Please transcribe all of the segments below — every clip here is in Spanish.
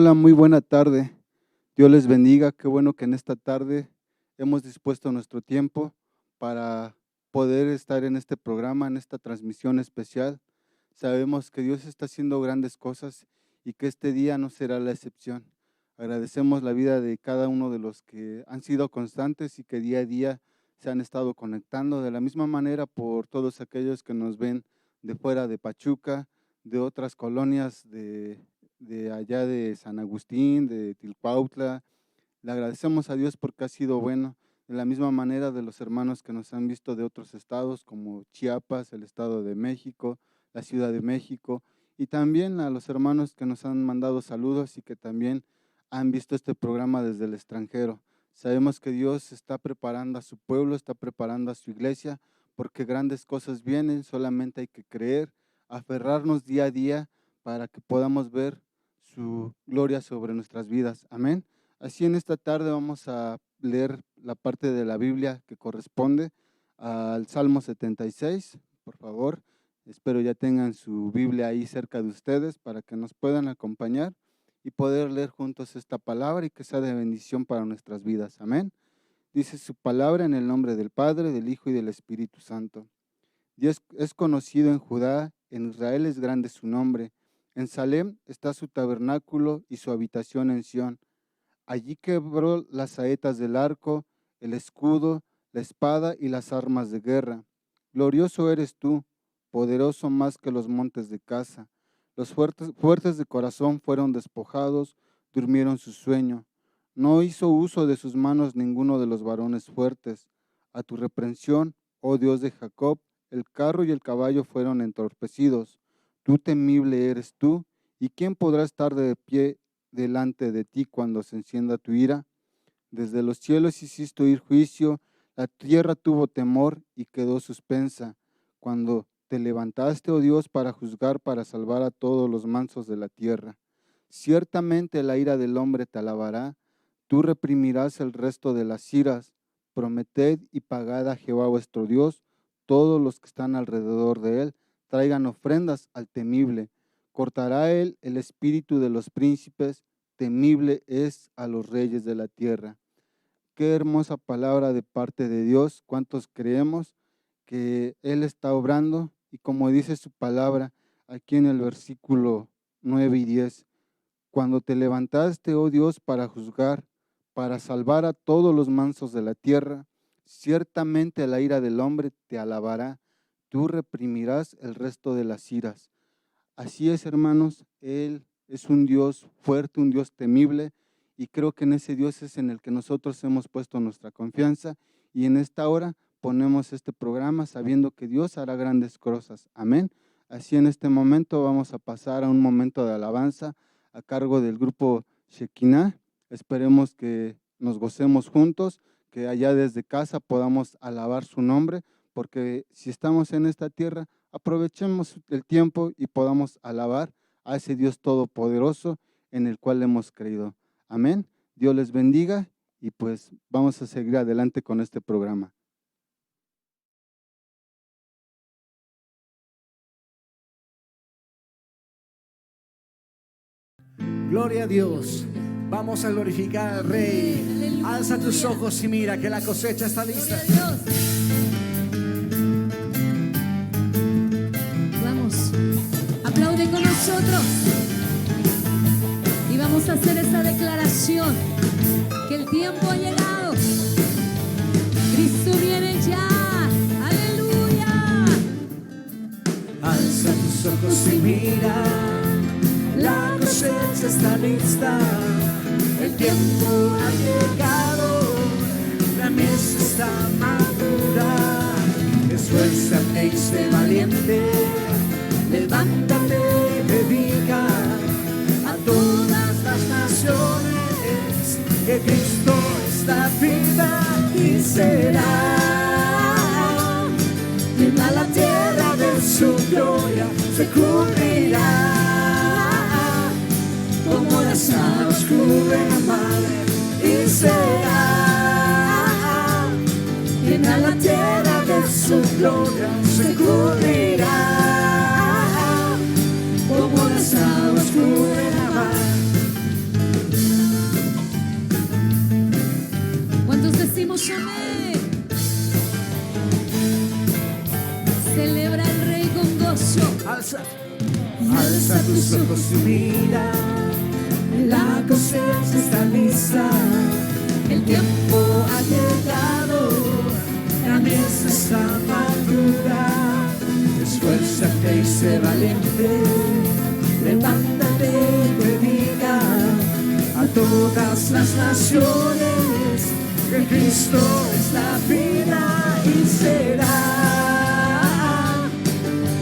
Hola, muy buena tarde. Dios les bendiga. Qué bueno que en esta tarde hemos dispuesto nuestro tiempo para poder estar en este programa, en esta transmisión especial. Sabemos que Dios está haciendo grandes cosas y que este día no será la excepción. Agradecemos la vida de cada uno de los que han sido constantes y que día a día se han estado conectando. De la misma manera por todos aquellos que nos ven de fuera de Pachuca, de otras colonias de allá de San Agustín, de Tilcuautla. Le agradecemos a Dios porque ha sido bueno. De la misma manera de los hermanos que nos han visto de otros estados como Chiapas, el Estado de México, la Ciudad de México, y también a los hermanos que nos han mandado saludos y que también han visto este programa desde el extranjero. Sabemos que Dios está preparando a su pueblo, está preparando a su iglesia, porque grandes cosas vienen, solamente hay que creer, aferrarnos día a día para que podamos ver su gloria sobre nuestras vidas. Amén. Así en esta tarde vamos a leer la parte de la Biblia que corresponde al Salmo 76, por favor. Espero ya tengan su Biblia ahí cerca de ustedes para que nos puedan acompañar y poder leer juntos esta palabra y que sea de bendición para nuestras vidas. Amén. Dice su palabra en el nombre del Padre, del Hijo y del Espíritu Santo. Dios es conocido en Judá, en Israel es grande su nombre. En Salem está su tabernáculo y su habitación en Sión. Allí quebró las saetas del arco, el escudo, la espada y las armas de guerra. Glorioso eres tú, poderoso más que los montes de Caza. Los fuertes de corazón fueron despojados, durmieron su sueño. No hizo uso de sus manos ninguno de los varones fuertes. A tu reprensión, oh Dios de Jacob, el carro y el caballo fueron entorpecidos. Tú temible eres tú, ¿y quién podrá estar de pie delante de ti cuando se encienda tu ira? Desde los cielos hiciste oír juicio, la tierra tuvo temor y quedó suspensa. Cuando te levantaste, oh Dios, para juzgar, para salvar a todos los mansos de la tierra. Ciertamente la ira del hombre te alabará, tú reprimirás el resto de las iras. Prometed y pagad a Jehová vuestro Dios, todos los que están alrededor de él, traigan ofrendas al temible. Cortará él el espíritu de los príncipes, temible es a los reyes de la tierra. Qué hermosa palabra de parte de Dios. ¿Cuántos creemos que Él está obrando? Y como dice su palabra aquí en el versículo 9 y 10, cuando te levantaste, oh Dios, para juzgar, para salvar a todos los mansos de la tierra, ciertamente la ira del hombre te alabará, tú reprimirás el resto de las iras. Así es, hermanos, Él es un Dios fuerte, un Dios temible, y creo que en ese Dios es en el que nosotros hemos puesto nuestra confianza, y en esta hora ponemos este programa sabiendo que Dios hará grandes cosas. Amén. Así en este momento vamos a pasar a un momento de alabanza a cargo del grupo Shekinah. Esperemos que nos gocemos juntos, que allá desde casa podamos alabar su nombre, porque si estamos en esta tierra, aprovechemos el tiempo y podamos alabar a ese Dios todopoderoso en el cual hemos creído. Amén. Dios les bendiga y pues vamos a seguir adelante con este programa. Gloria a Dios. Vamos a glorificar al Rey. Alza tus ojos y mira que la cosecha está lista. Vamos, aplaude con nosotros y vamos a hacer esa declaración que el tiempo ha llegado. Cristo viene ya. Aleluya. Alza tus ojos y mira, la cosecha está lista. El tiempo ha llegado, la mies está madura. Esfuérzate y sé valiente, levántate y predica a todas las naciones que Cristo está viva y será. Llena la tierra de su gloria, se cubrirá como las aguas cubren la mar y será. Llena la tierra de su gloria, se cubrirá como las aguas cubren la mar. Jesús, amén. Celebra al Rey con gozo. Alza tus ojos y mira, la cosecha está lista, el tiempo ha llegado, la mesa está madura. Esfuérzate y sé valiente, levántate y predica a todas las naciones que Cristo es la vida y será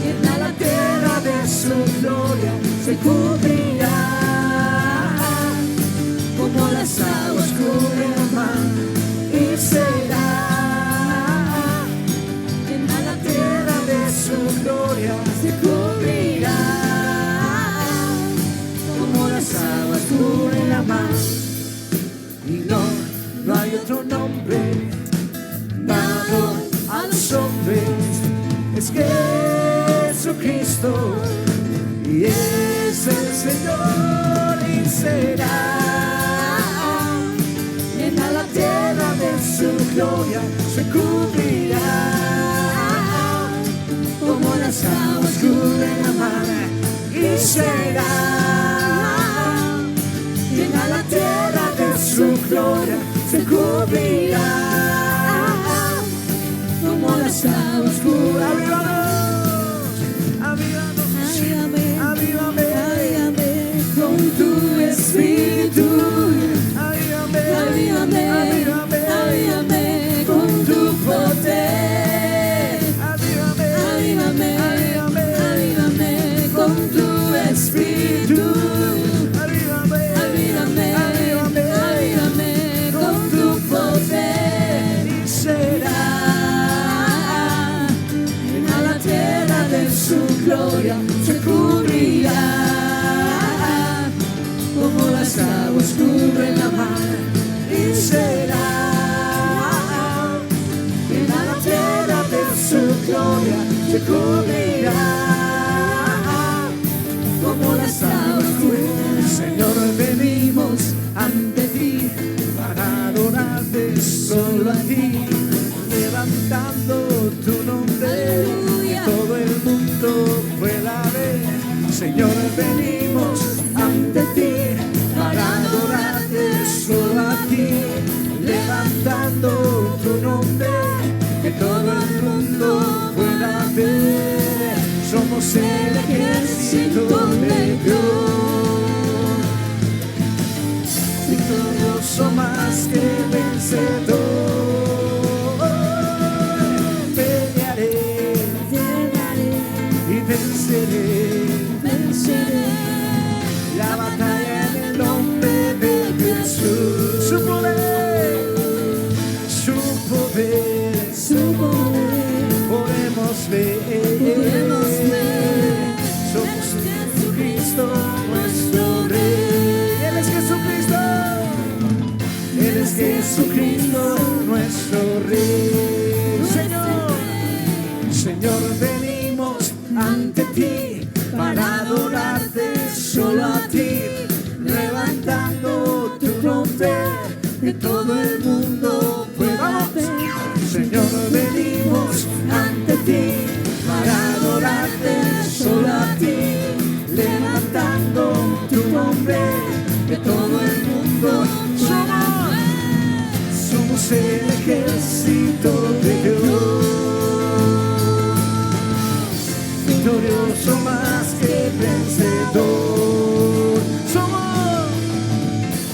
llena la tierra de su gloria, se cubrirá como las aguas cubren el mar y será llena la tierra de su gloria, se cubrirá como las aguas cubren la mar. Y no hay otro nombre dado a los hombres, es que Jesucristo y es el Señor y será llena la tierra de su gloria, se cubrirá como las aguas cubren la mar y será llena la tierra de su gloria, se cubrirá como las aguas cubren la mar. Avívame con tu espíritu, avívame con tu poder, avívame con tu espíritu, avívame con tu poder y será llena la tierra de su gloria, se cubrirá como las aguas cubren la mar y será llena la tierra de su gloria, se cubrirá como las aguas cubren. Señor, venimos ante ti para adorarte solo a ti, levantando tu nombre, que todo el mundo pueda ver. Señor, venimos ante ti para adorarte solo a ti, levantando tu nombre, que todo el mundo pueda ver. Somos el ejército de Dios, victorioso más que vencedor. Pelearé y venceré la batalla en el nombre de Jesús. Su poder, podemos ver. Somos Jesucristo, nuestro Rey. Él es Jesucristo, Él es Jesucristo, nuestro Rey. Señor, venimos ante ti para adorarte solo a ti, levantando tu nombre, que todo el mundo pueda ver. Señor, venimos ante ti para adorarte solo a ti, levantando tu nombre, que todo el mundo somos el ejército de Dios, victorioso más que vencedor.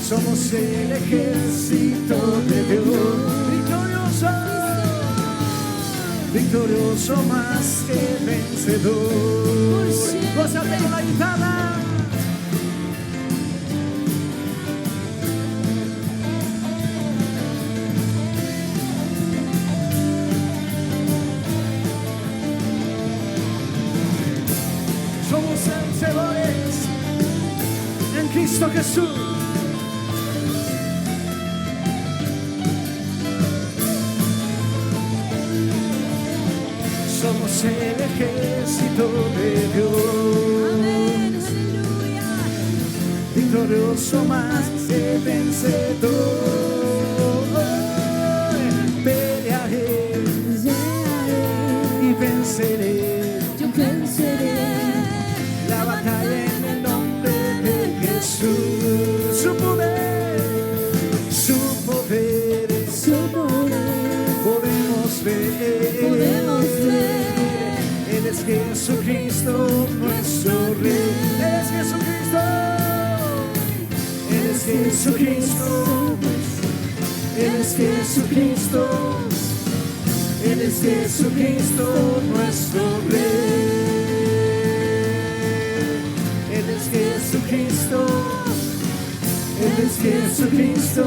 Somos el ejército de Dios, victorioso más que vencedor. Gózate con la guitarra. Somos vencedores en Cristo Jesús. Somos el ejército de Dios. Amén, aleluya. Victorioso más que vencedor. venceré, yo venceré. la batalla en el nombre de Jesús. Su poder, su poder, Su poder podemos podemos ver. ver. Él es Jesucristo, nuestro Rey. Él es Jesucristo. Él es Jesucristo. Él es Jesucristo. Él es Jesucristo, nuestro Rey. Él es Jesucristo. Él es Jesucristo.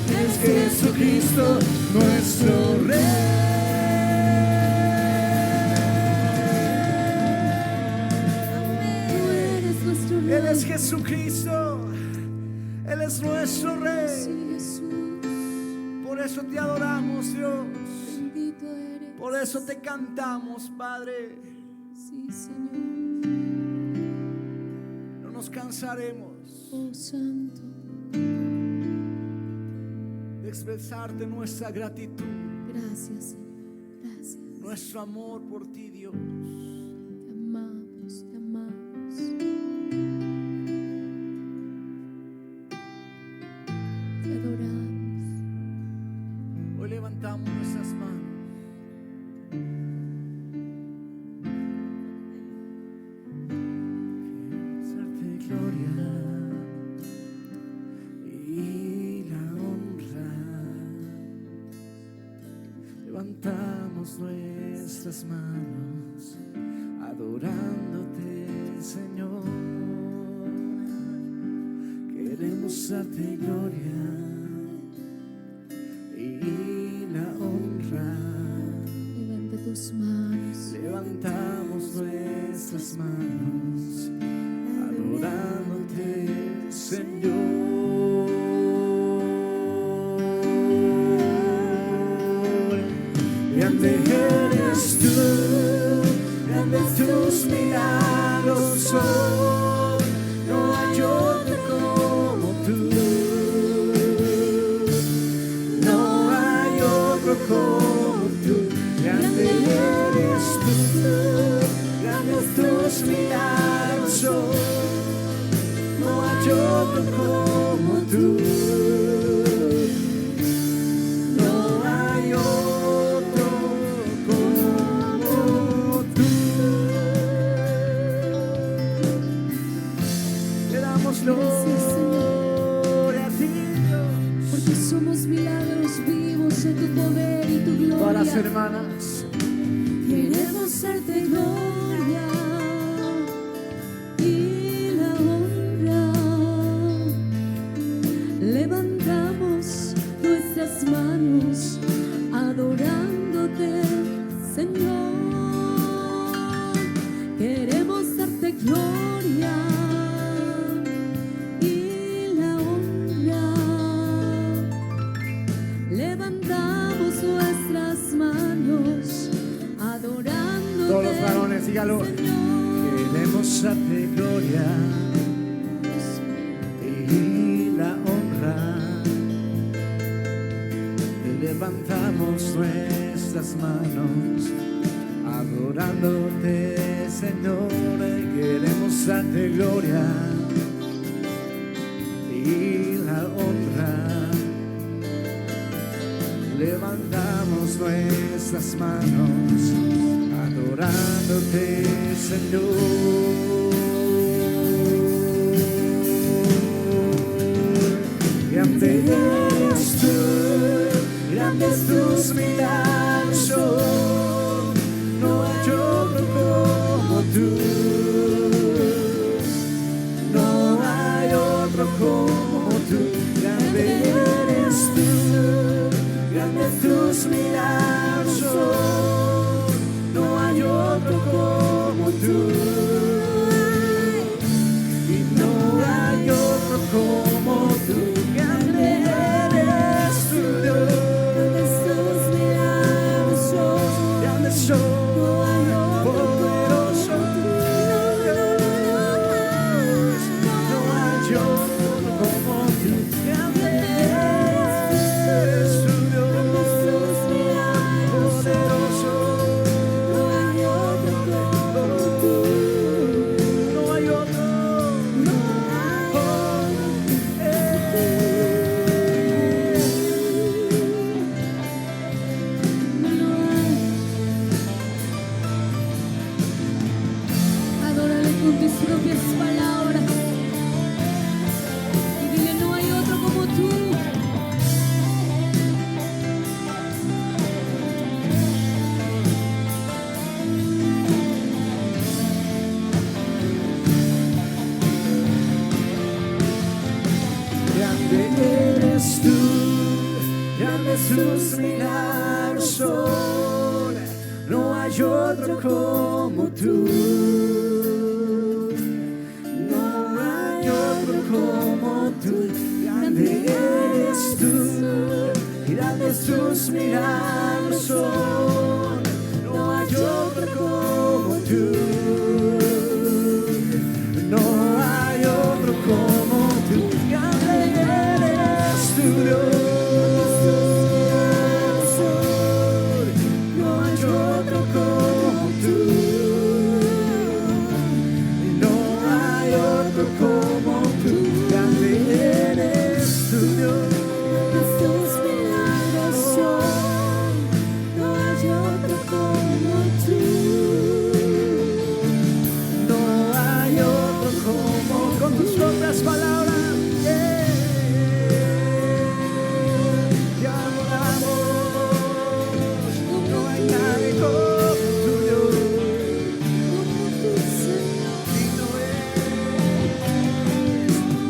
Él es Jesucristo, nuestro Rey. Tú eres nuestro Rey. Él es Jesucristo. Él es nuestro Rey. Sí, Jesús, Por eso te adoramos, Dios. bendito eres. Por eso te cantamos, Padre. Sí, Señor. No nos cansaremos Oh, Santo. de expresarte nuestra gratitud, Gracias, Señor. Gracias. nuestro amor por ti, Dios. Te amamos, te amamos. Te adoramos. Hoy levantamos nuestras manos. Darte gloria y la honra. Levantamos nuestras manos adorándote, Señor. Queremos darte gloria y la honra. Levanta tus manos. Levantamos nuestras manos adorándote, Señor. Grande eres tú, grandes tus milagros son, no hay otro como tú. No hay otro como tú. Grande eres tú, grandes tus milagros son, no hay otro como tú. No hay otro como tú. Te damos gloria a ti, Dios. Porque somos milagros vivos en tu poder y tu Todas las gloria. hermanas. Queremos darte gloria y la honra. Levantamos nuestras manos adorándote, Señor. Queremos darte gloria y la honra. Levantamos nuestras manos adorándote. Todos los varones, dígalo. Queremos darte gloria y la honra. Y levantamos nuestras manos adorándote, Señor. Queremos darte gloria y la honra. Levantamos nuestras manos adorándote, Señor. Grande eres tú, grandes tus milagros son, no hay otro como tú. No hay otro como tú. Grande eres tú, grandes tus milagros son, no hay otro como tú. milagros son, no hay otro como tú. No hay otro como tú. Grande eres tú, grandes tus milagros son, no hay otro como tú. No hay otro como tú. Grande eres tú, Dios. No hay otro como tú. No hay otro como tú. Grande eres tú, Dios. Tus milagros son, no hay otro como tú. No hay otro como, con tus propias palabras. Te adoramos. No hay nadie como tú, Dios. Digno es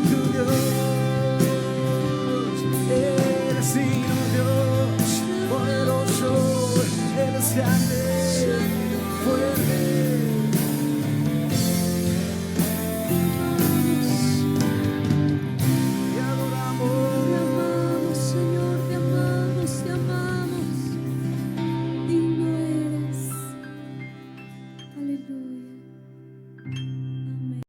tu Dios. Eres digno, Dios, poderoso, eres grande, fuerte. Te adoramos. Te amamos, Señor, te amamos, te amamos. Digno eres. Aleluya. Amén.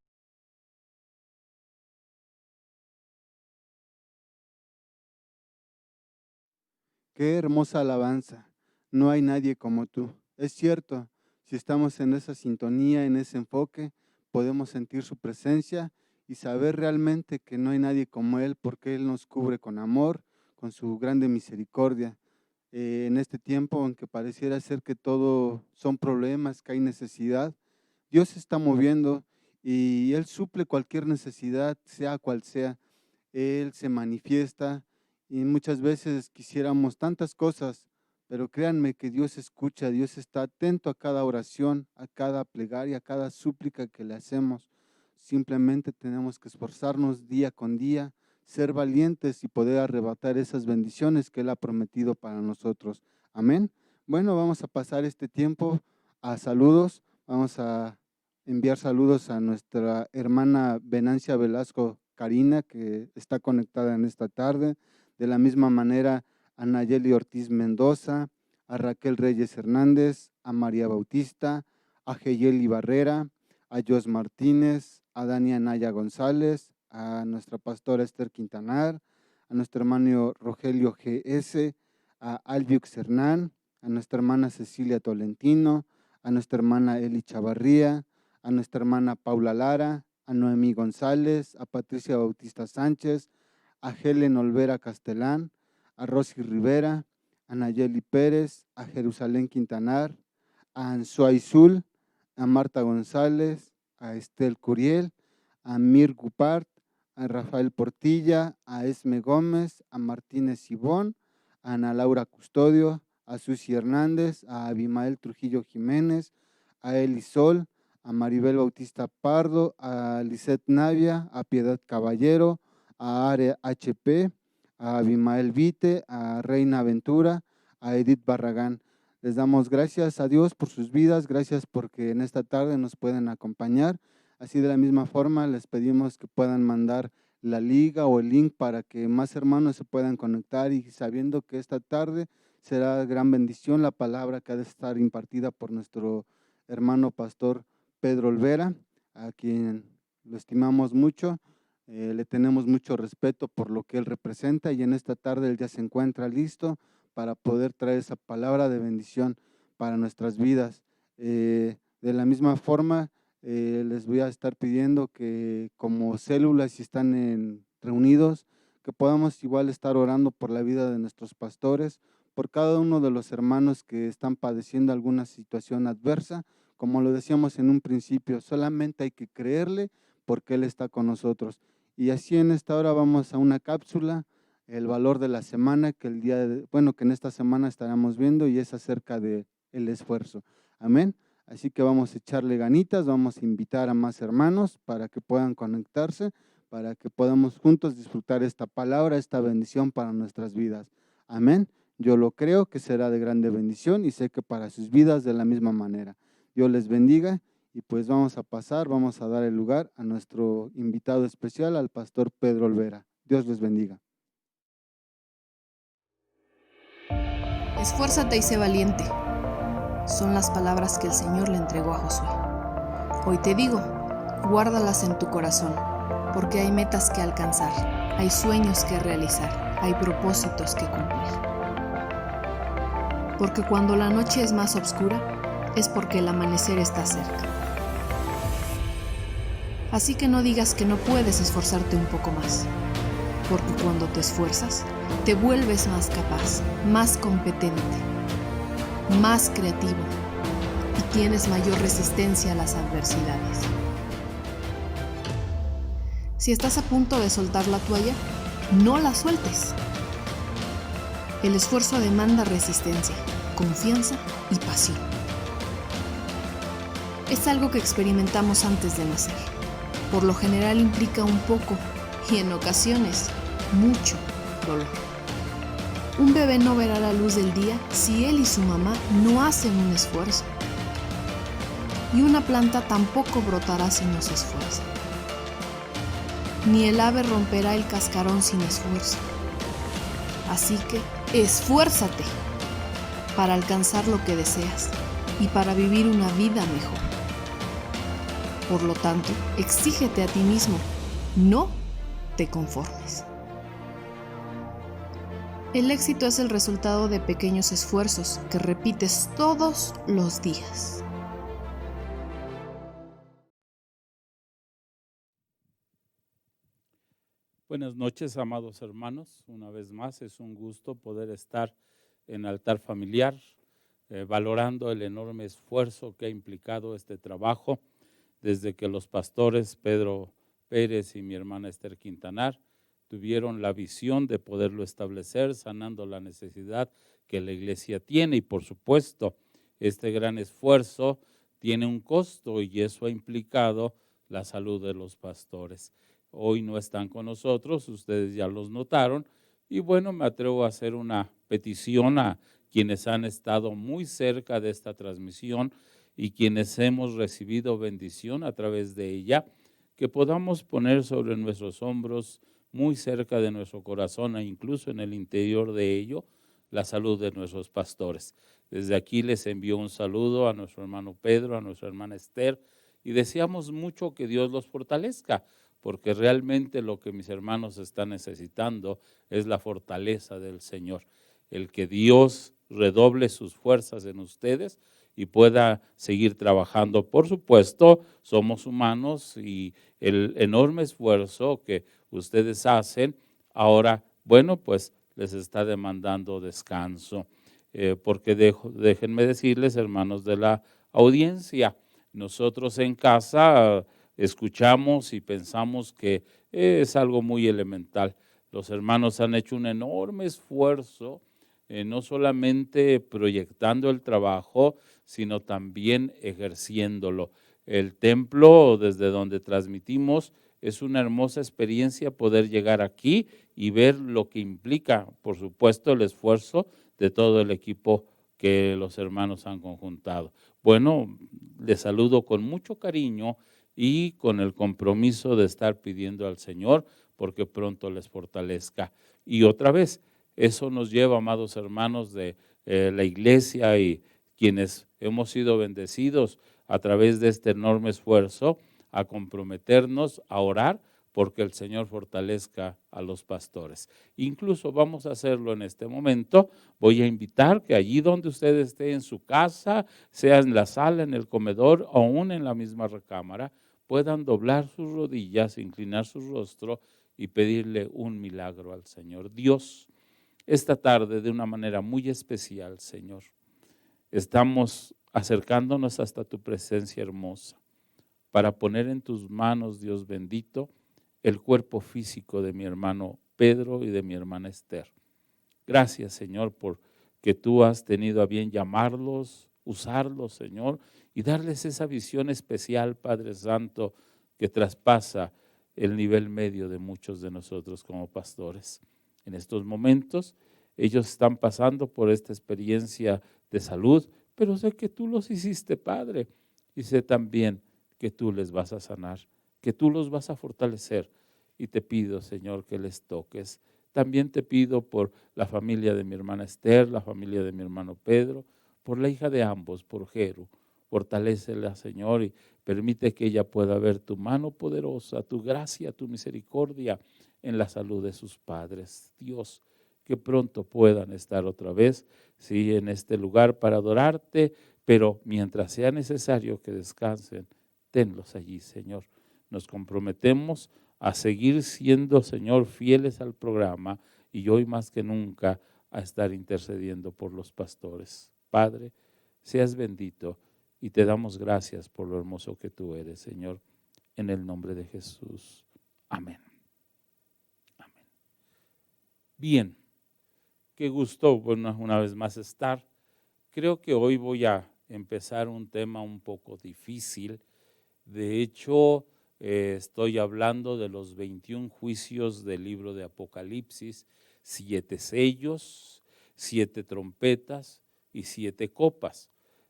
Qué hermosa alabanza. No hay nadie como tú. Es cierto, si estamos en esa sintonía, en ese enfoque, podemos sentir su presencia y saber realmente que no hay nadie como Él, porque Él nos cubre con amor, con su grande misericordia. En este tiempo, aunque pareciera ser que todo son problemas, que hay necesidad, Dios se está moviendo y Él suple cualquier necesidad, sea cual sea. Él se manifiesta y muchas veces quisiéramos tantas cosas, pero créanme que Dios escucha, Dios está atento a cada oración, a cada plegaria, a cada súplica que le hacemos. Simplemente tenemos que esforzarnos día con día, ser valientes y poder arrebatar esas bendiciones que Él ha prometido para nosotros. Amén. Bueno, vamos a pasar este tiempo a saludos. Vamos a enviar saludos a nuestra hermana Venancia Velasco Karina, que está conectada en esta tarde. De la misma manera, a Nayeli Ortiz Mendoza, a Raquel Reyes Hernández, a María Bautista, a Geyeli Barrera, a Jos Martínez, a Dania Naya González, a nuestra pastora Esther Quintanar, a nuestro hermano Rogelio GS, a Albiux Hernán, a nuestra hermana Cecilia Tolentino, a nuestra hermana Eli Chavarría, a nuestra hermana Paula Lara, a Noemí González, a Patricia Bautista Sánchez, a Helen Olvera Castelán, a Rosy Rivera, a Nayeli Pérez, a Jerusalén Quintanar, a Ansuay Zul, a Marta González, a Estel Curiel, a Mir Gupart, a Rafael Portilla, a Esme Gómez, a Martínez Sibón, a Ana Laura Custodio, a Susi Hernández, a Abimael Trujillo Jiménez, a Eli Sol, a Maribel Bautista Pardo, a Lisette Navia, a Piedad Caballero, a Are HP, a Abimael Vite, a Reina Ventura, a Edith Barragán. Les damos gracias a Dios por sus vidas, gracias porque en esta tarde nos pueden acompañar. Así de la misma forma les pedimos que puedan mandar la liga o el link para que más hermanos se puedan conectar y sabiendo que esta tarde será de gran bendición la palabra que ha de estar impartida por nuestro hermano pastor Pedro Olvera, a quien lo estimamos mucho, le tenemos mucho respeto por lo que él representa y en esta tarde él ya se encuentra listo para poder traer esa palabra de bendición para nuestras vidas. De la misma forma, les voy a estar pidiendo que como células, si están reunidos, que podamos igual estar orando por la vida de nuestros pastores, por cada uno de los hermanos que están padeciendo alguna situación adversa. Como lo decíamos en un principio, solamente hay que creerle porque Él está con nosotros. Y así en esta hora vamos a una cápsula, el valor de la semana, que que en esta semana estaremos viendo y es acerca del esfuerzo. Amén. Así que vamos a echarle ganitas, vamos a invitar a más hermanos para que puedan conectarse, para que podamos juntos disfrutar esta palabra, esta bendición para nuestras vidas. Amén. Yo lo creo que será de grande bendición y sé que para sus vidas de la misma manera. Dios les bendiga y pues vamos a dar el lugar a nuestro invitado especial, al pastor Pedro Olvera. Dios les bendiga. Esfuérzate y sé valiente. Son las palabras que el Señor le entregó a Josué. Hoy te digo, guárdalas en tu corazón, porque hay metas que alcanzar, hay sueños que realizar, hay propósitos que cumplir. Porque cuando la noche es más oscura, es porque el amanecer está cerca. Así que no digas que no puedes esforzarte un poco más, porque cuando te esfuerzas, te vuelves más capaz, más competente, más creativo y tienes mayor resistencia a las adversidades. Si estás a punto de soltar la toalla, no la sueltes. El esfuerzo demanda resistencia, confianza y pasión. Es algo que experimentamos antes de nacer. Por lo general implica un poco y en ocasiones mucho dolor. Un bebé no verá la luz del día si él y su mamá no hacen un esfuerzo. Y una planta tampoco brotará si no se esfuerza. Ni el ave romperá el cascarón sin esfuerzo. Así que esfuérzate para alcanzar lo que deseas y para vivir una vida mejor. Por lo tanto, exígete a ti mismo, no te conformes. El éxito es el resultado de pequeños esfuerzos que repites todos los días. Buenas noches, amados hermanos. Una vez más es un gusto poder estar en altar familiar, valorando el enorme esfuerzo que ha implicado este trabajo desde que los pastores Pedro Pérez y mi hermana Esther Quintanar tuvieron la visión de poderlo establecer, sanando la necesidad que la iglesia tiene. Y por supuesto, este gran esfuerzo tiene un costo y eso ha implicado la salud de los pastores. Hoy no están con nosotros, ustedes ya los notaron, y bueno, me atrevo a hacer una petición a quienes han estado muy cerca de esta transmisión y quienes hemos recibido bendición a través de ella, que podamos poner sobre nuestros hombros, muy cerca de nuestro corazón e incluso en el interior de ello, la salud de nuestros pastores. Desde aquí les envío un saludo a nuestro hermano Pedro, a nuestra hermana Esther, y deseamos mucho que Dios los fortalezca, porque realmente lo que mis hermanos están necesitando es la fortaleza del Señor, el que Dios redoble sus fuerzas en ustedes y pueda seguir trabajando. Por supuesto, somos humanos y el enorme esfuerzo que ustedes hacen ahora, bueno, pues les está demandando descanso, porque déjenme decirles, hermanos de la audiencia, nosotros en casa escuchamos y pensamos que es algo muy elemental. Los hermanos han hecho un enorme esfuerzo, no solamente proyectando el trabajo, sino también ejerciéndolo. El templo, desde donde transmitimos, es una hermosa experiencia poder llegar aquí y ver lo que implica, por supuesto, el esfuerzo de todo el equipo que los hermanos han conjuntado. Bueno, les saludo con mucho cariño y con el compromiso de estar pidiendo al Señor porque pronto les fortalezca. Y otra vez, eso nos lleva, amados hermanos de la iglesia y quienes hemos sido bendecidos a través de este enorme esfuerzo, a comprometernos a orar porque el Señor fortalezca a los pastores. Incluso vamos a hacerlo en este momento. Voy a invitar que allí donde usted esté en su casa, sea en la sala, en el comedor o aún en la misma recámara, puedan doblar sus rodillas, inclinar su rostro y pedirle un milagro al Señor. Dios, esta tarde de una manera muy especial, Señor, estamos acercándonos hasta tu presencia hermosa para poner en tus manos, Dios bendito, el cuerpo físico de mi hermano Pedro y de mi hermana Esther. Gracias, Señor, porque tú has tenido a bien llamarlos, usarlos, Señor, y darles esa visión especial, Padre Santo, que traspasa el nivel medio de muchos de nosotros como pastores. En estos momentos ellos están pasando por esta experiencia de salud, pero sé que tú los hiciste, Padre, y sé también que tú les vas a sanar, que tú los vas a fortalecer. Y te pido, Señor, que les toques. También te pido por la familia de mi hermana Esther, la familia de mi hermano Pedro, por la hija de ambos, por Jero. Fortalécela, Señor, y permite que ella pueda ver tu mano poderosa, tu gracia, tu misericordia en la salud de sus padres. Dios, que pronto puedan estar otra vez, sí, en este lugar para adorarte, pero mientras sea necesario que descansen, tenlos allí, Señor. Nos comprometemos a seguir siendo, Señor, fieles al programa y hoy más que nunca a estar intercediendo por los pastores. Padre, seas bendito y te damos gracias por lo hermoso que tú eres, Señor, en el nombre de Jesús. Amén. Amén. Bien, qué gusto, bueno, una vez más estar. Creo que hoy voy a empezar un tema un poco difícil. De hecho, estoy hablando de los 21 juicios del libro de Apocalipsis, 7 sellos, 7 trompetas y 7 copas.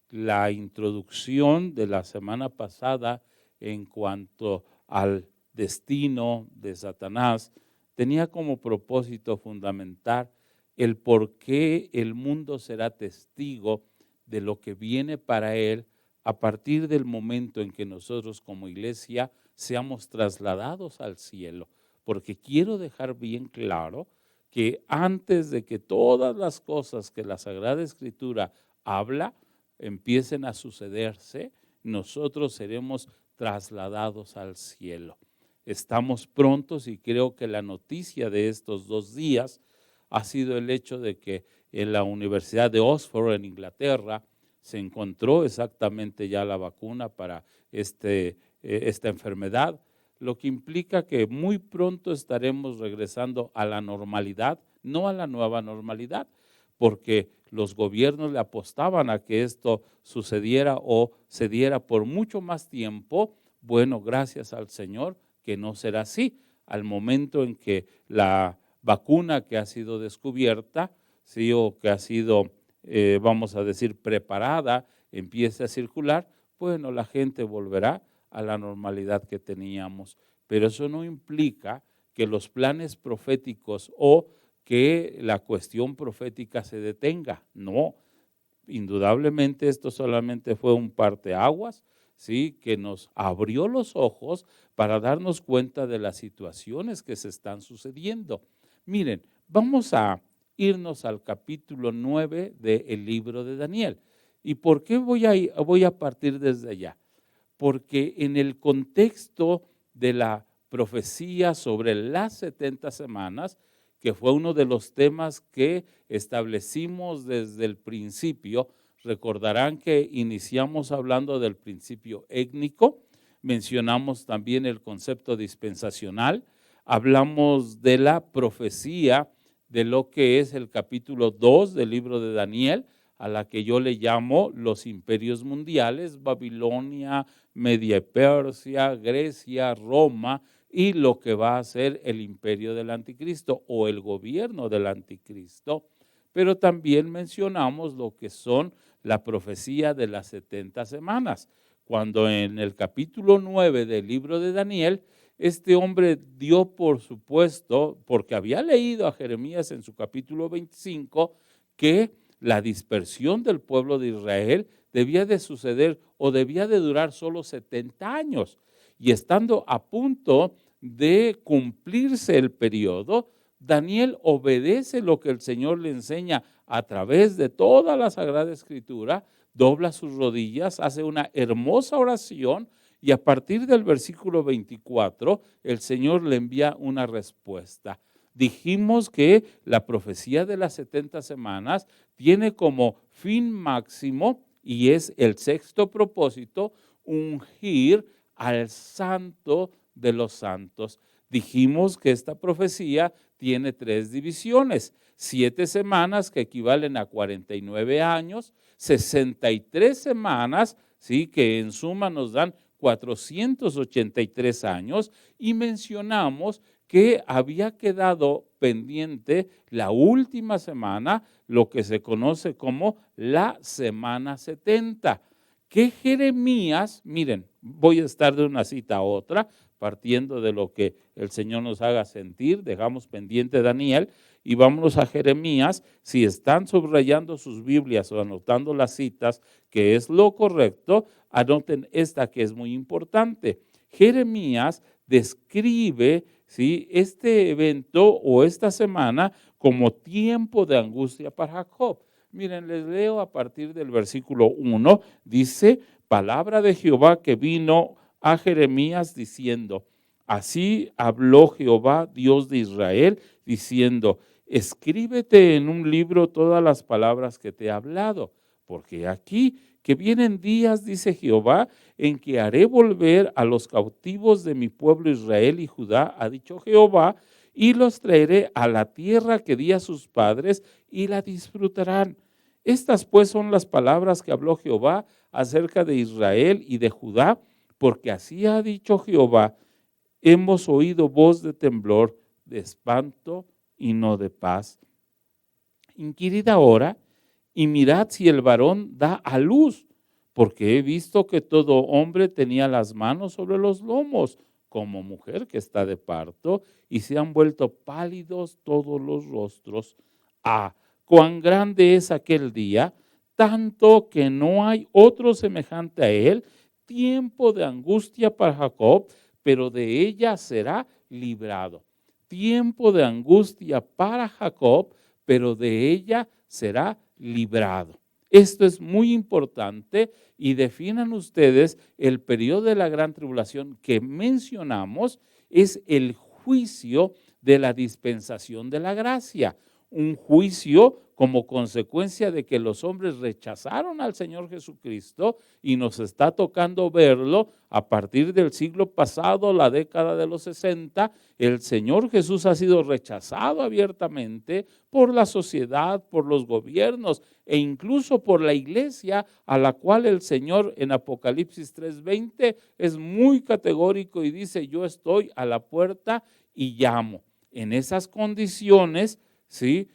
La introducción de la semana pasada en cuanto al destino de Satanás tenía como propósito fundamental el por qué el mundo será testigo de lo que viene para él a partir del momento en que nosotros como iglesia seamos trasladados al cielo. Porque quiero dejar bien claro que antes de que todas las cosas que la Sagrada Escritura habla empiecen a sucederse, nosotros seremos trasladados al cielo. Estamos prontos y creo que la noticia de estos 2 días ha sido el hecho de que en la Universidad de Oxford, en Inglaterra, se encontró exactamente ya la vacuna para esta enfermedad, lo que implica que muy pronto estaremos regresando a la normalidad, no a la nueva normalidad, porque los gobiernos le apostaban a que esto sucediera o se diera por mucho más tiempo. Bueno, gracias al Señor que no será así. Al momento en que la vacuna que ha sido descubierta, sí, o que ha sido vamos a decir, preparada, empiece a circular, bueno, la gente volverá a la normalidad que teníamos. Pero eso no implica que los planes proféticos o que la cuestión profética se detenga. No, indudablemente esto solamente fue un parteaguas, ¿sí?, que nos abrió los ojos para darnos cuenta de las situaciones que se están sucediendo. Miren, vamos a irnos al capítulo 9 del libro de Daniel. ¿Y por qué voy a partir desde allá? Porque en el contexto de la profecía sobre las 70 semanas, que fue uno de los temas que establecimos desde el principio, recordarán que iniciamos hablando del principio étnico, mencionamos también el concepto dispensacional, hablamos de la profecía de lo que es el capítulo 2 del libro de Daniel, a la que yo le llamo los imperios mundiales, Babilonia, Media Persia, Grecia, Roma, y lo que va a ser el imperio del anticristo o el gobierno del anticristo. Pero también mencionamos lo que son la profecía de las 70 semanas, cuando en el capítulo 9 del libro de Daniel, este hombre dio por supuesto, porque había leído a Jeremías en su capítulo 25, que la dispersión del pueblo de Israel debía de suceder o debía de durar solo 70 años. Y estando a punto de cumplirse el periodo, Daniel obedece lo que el Señor le enseña a través de toda la Sagrada Escritura, dobla sus rodillas, hace una hermosa oración y a partir del versículo 24 el Señor le envía una respuesta. Dijimos que la profecía de las 70 semanas tiene como fin máximo, y es el sexto propósito, ungir al santo de los santos. Dijimos que esta profecía tiene 3 divisiones, 7 semanas que equivalen a 49 años, 63 semanas, ¿sí?, que en suma nos dan 483 años, y mencionamos que había quedado pendiente la última semana, lo que se conoce como la semana 70, que Jeremías, miren, voy a estar de una cita a otra, partiendo de lo que el Señor nos haga sentir, dejamos pendiente Daniel y vámonos a Jeremías. Si están subrayando sus Biblias o anotando las citas, que es lo correcto, anoten esta que es muy importante. Jeremías describe, ¿sí?, este evento o esta semana como tiempo de angustia para Jacob. Miren, les leo a partir del versículo 1, dice, palabra de Jehová que vino a Jeremías diciendo, así habló Jehová, Dios de Israel, diciendo, escríbete en un libro todas las palabras que te he hablado, porque aquí que vienen días, dice Jehová, en que haré volver a los cautivos de mi pueblo Israel y Judá, ha dicho Jehová, y los traeré a la tierra que di a sus padres y la disfrutarán. Estas pues son las palabras que habló Jehová acerca de Israel y de Judá, porque así ha dicho Jehová, hemos oído voz de temblor, de espanto y no de paz. Inquirid ahora y mirad si el varón da a luz, porque he visto que todo hombre tenía las manos sobre los lomos, como mujer que está de parto, y se han vuelto pálidos todos los rostros. Ah, cuán grande es aquel día, tanto que no hay otro semejante a él, tiempo de angustia para Jacob, pero de ella será librado. Tiempo de angustia para Jacob, pero de ella será librado. Esto es muy importante y definan ustedes el periodo de la gran tribulación que mencionamos, es el juicio de la dispensación de la gracia. Un juicio como consecuencia de que los hombres rechazaron al Señor Jesucristo y nos está tocando verlo a partir del siglo pasado, la década de los 60, el Señor Jesús ha sido rechazado abiertamente por la sociedad, por los gobiernos e incluso por la iglesia, a la cual el Señor en Apocalipsis 3:20 es muy categórico y dice, yo estoy a la puerta y llamo. En esas condiciones, ¿sí?,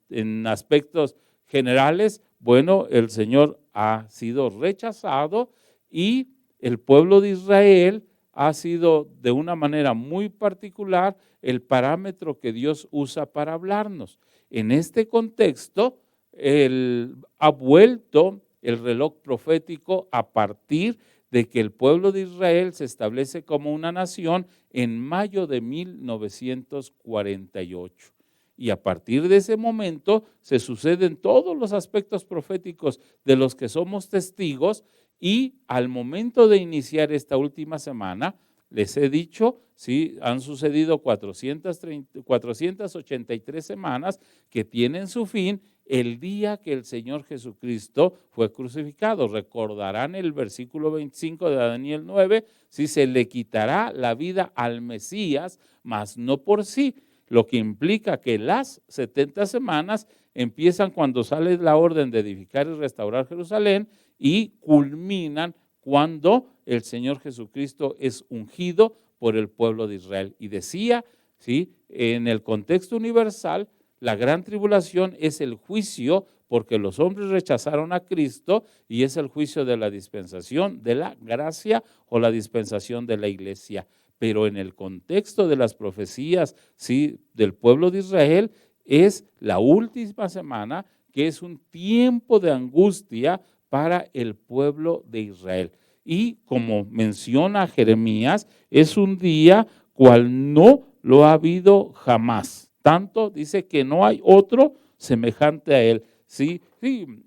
en aspectos generales, bueno, el Señor ha sido rechazado y el pueblo de Israel ha sido de una manera muy particular el parámetro que Dios usa para hablarnos. En este contexto, ha vuelto el reloj profético a partir de que el pueblo de Israel se establece como una nación en mayo de 1948. Y a partir de ese momento se suceden todos los aspectos proféticos de los que somos testigos y al momento de iniciar esta última semana, les he dicho, sí, han sucedido 483 semanas que tienen su fin el día que el Señor Jesucristo fue crucificado. Recordarán el versículo 25 de Daniel 9, si se le quitará la vida al Mesías, mas no por sí, lo que implica que las 70 semanas empiezan cuando sale la orden de edificar y restaurar Jerusalén y culminan cuando el Señor Jesucristo es ungido por el pueblo de Israel. Y decía, ¿sí?, en el contexto universal, la gran tribulación es el juicio porque los hombres rechazaron a Cristo y es el juicio de la dispensación de la gracia o la dispensación de la iglesia. Pero en el contexto de las profecías, ¿sí?, del pueblo de Israel, es la última semana que es un tiempo de angustia para el pueblo de Israel. Y como menciona Jeremías, es un día cual no lo ha habido jamás. Tanto dice que no hay otro semejante a él. Sí,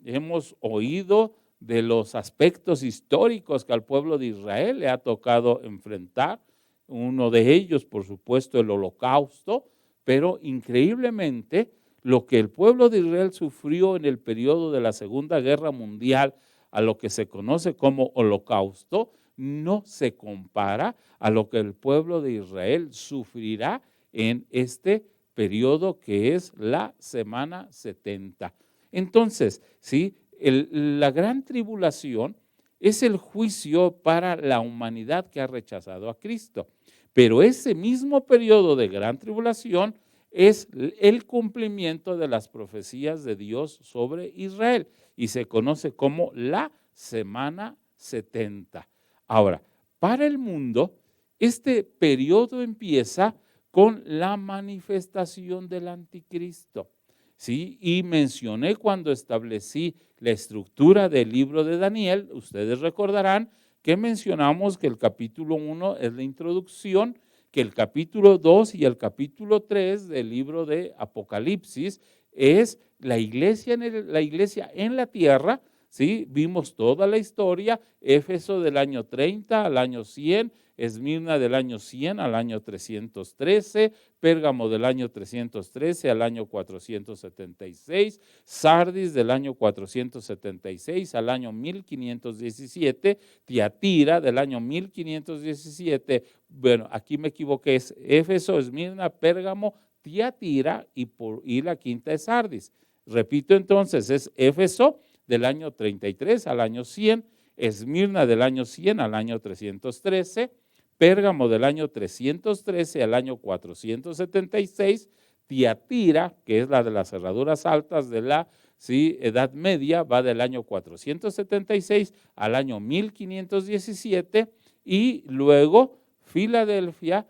hemos oído de los aspectos históricos que al pueblo de Israel le ha tocado enfrentar. Uno de ellos, por supuesto, el Holocausto, pero increíblemente lo que el pueblo de Israel sufrió en el periodo de la Segunda Guerra Mundial, a lo que se conoce como Holocausto, no se compara a lo que el pueblo de Israel sufrirá en este periodo que es la semana 70. Entonces, ¿sí?, la gran tribulación es el juicio para la humanidad que ha rechazado a Cristo. Pero ese mismo periodo de gran tribulación es el cumplimiento de las profecías de Dios sobre Israel y se conoce como la semana 70. Ahora, para el mundo, este periodo empieza con la manifestación del anticristo. ¿Sí? Y mencioné cuando establecí la estructura del libro de Daniel, ustedes recordarán que mencionamos que el capítulo 1 es la introducción, que el capítulo 2 y el capítulo 3 del libro de Apocalipsis es la iglesia en la tierra. ¿Sí? Vimos toda la historia, Éfeso del año 30 al año 100, Esmirna del año 100 al año 313, Pérgamo del año 313 al año 476, Sardis del año 476 al año 1517, Tiatira del año 1517, bueno, aquí me equivoqué, es Éfeso, Esmirna, Pérgamo, Tiatira y la quinta es Sardis. Repito entonces, es Éfeso del año 33 al año 100, Esmirna del año 100 al año 313, Pérgamo del año 313 al año 476, Tiatira, que es la de las cerraduras altas de la Edad Media, va del año 476 al año 1517, y luego Filadelfia,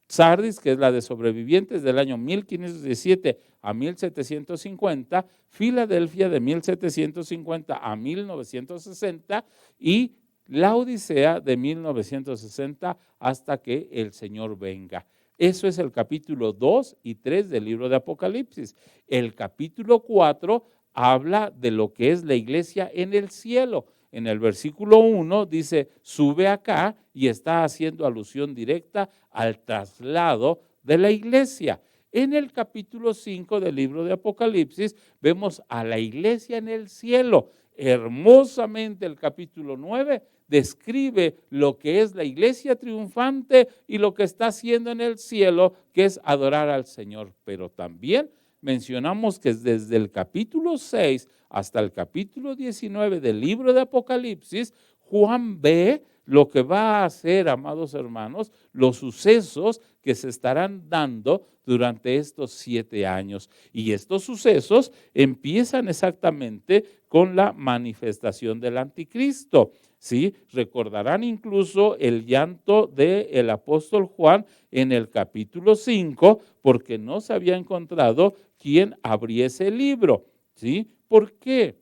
Sardis, que es la de sobrevivientes del año 1517 a 1750, Filadelfia de 1750 a 1960 y la Odisea de 1960 hasta que el Señor venga. Eso es el capítulo 2 y 3 del libro de Apocalipsis. El capítulo 4 habla de lo que es la iglesia en el cielo. En el versículo 1 dice, sube acá, y está haciendo alusión directa al traslado de la iglesia. En el capítulo 5 del libro de Apocalipsis vemos a la iglesia en el cielo. Hermosamente el capítulo 9 describe lo que es la iglesia triunfante y lo que está haciendo en el cielo, que es adorar al Señor. Pero también mencionamos que desde el capítulo 6 hasta el capítulo 19 del libro de Apocalipsis, Juan ve lo que va a hacer, amados hermanos, los sucesos que se estarán dando durante estos 7 años. Y estos sucesos empiezan exactamente con la manifestación del anticristo. ¿Sí? Recordarán incluso el llanto del apóstol Juan en el capítulo 5, porque no se había encontrado quien abriese el libro. ¿Sí? ¿Por qué?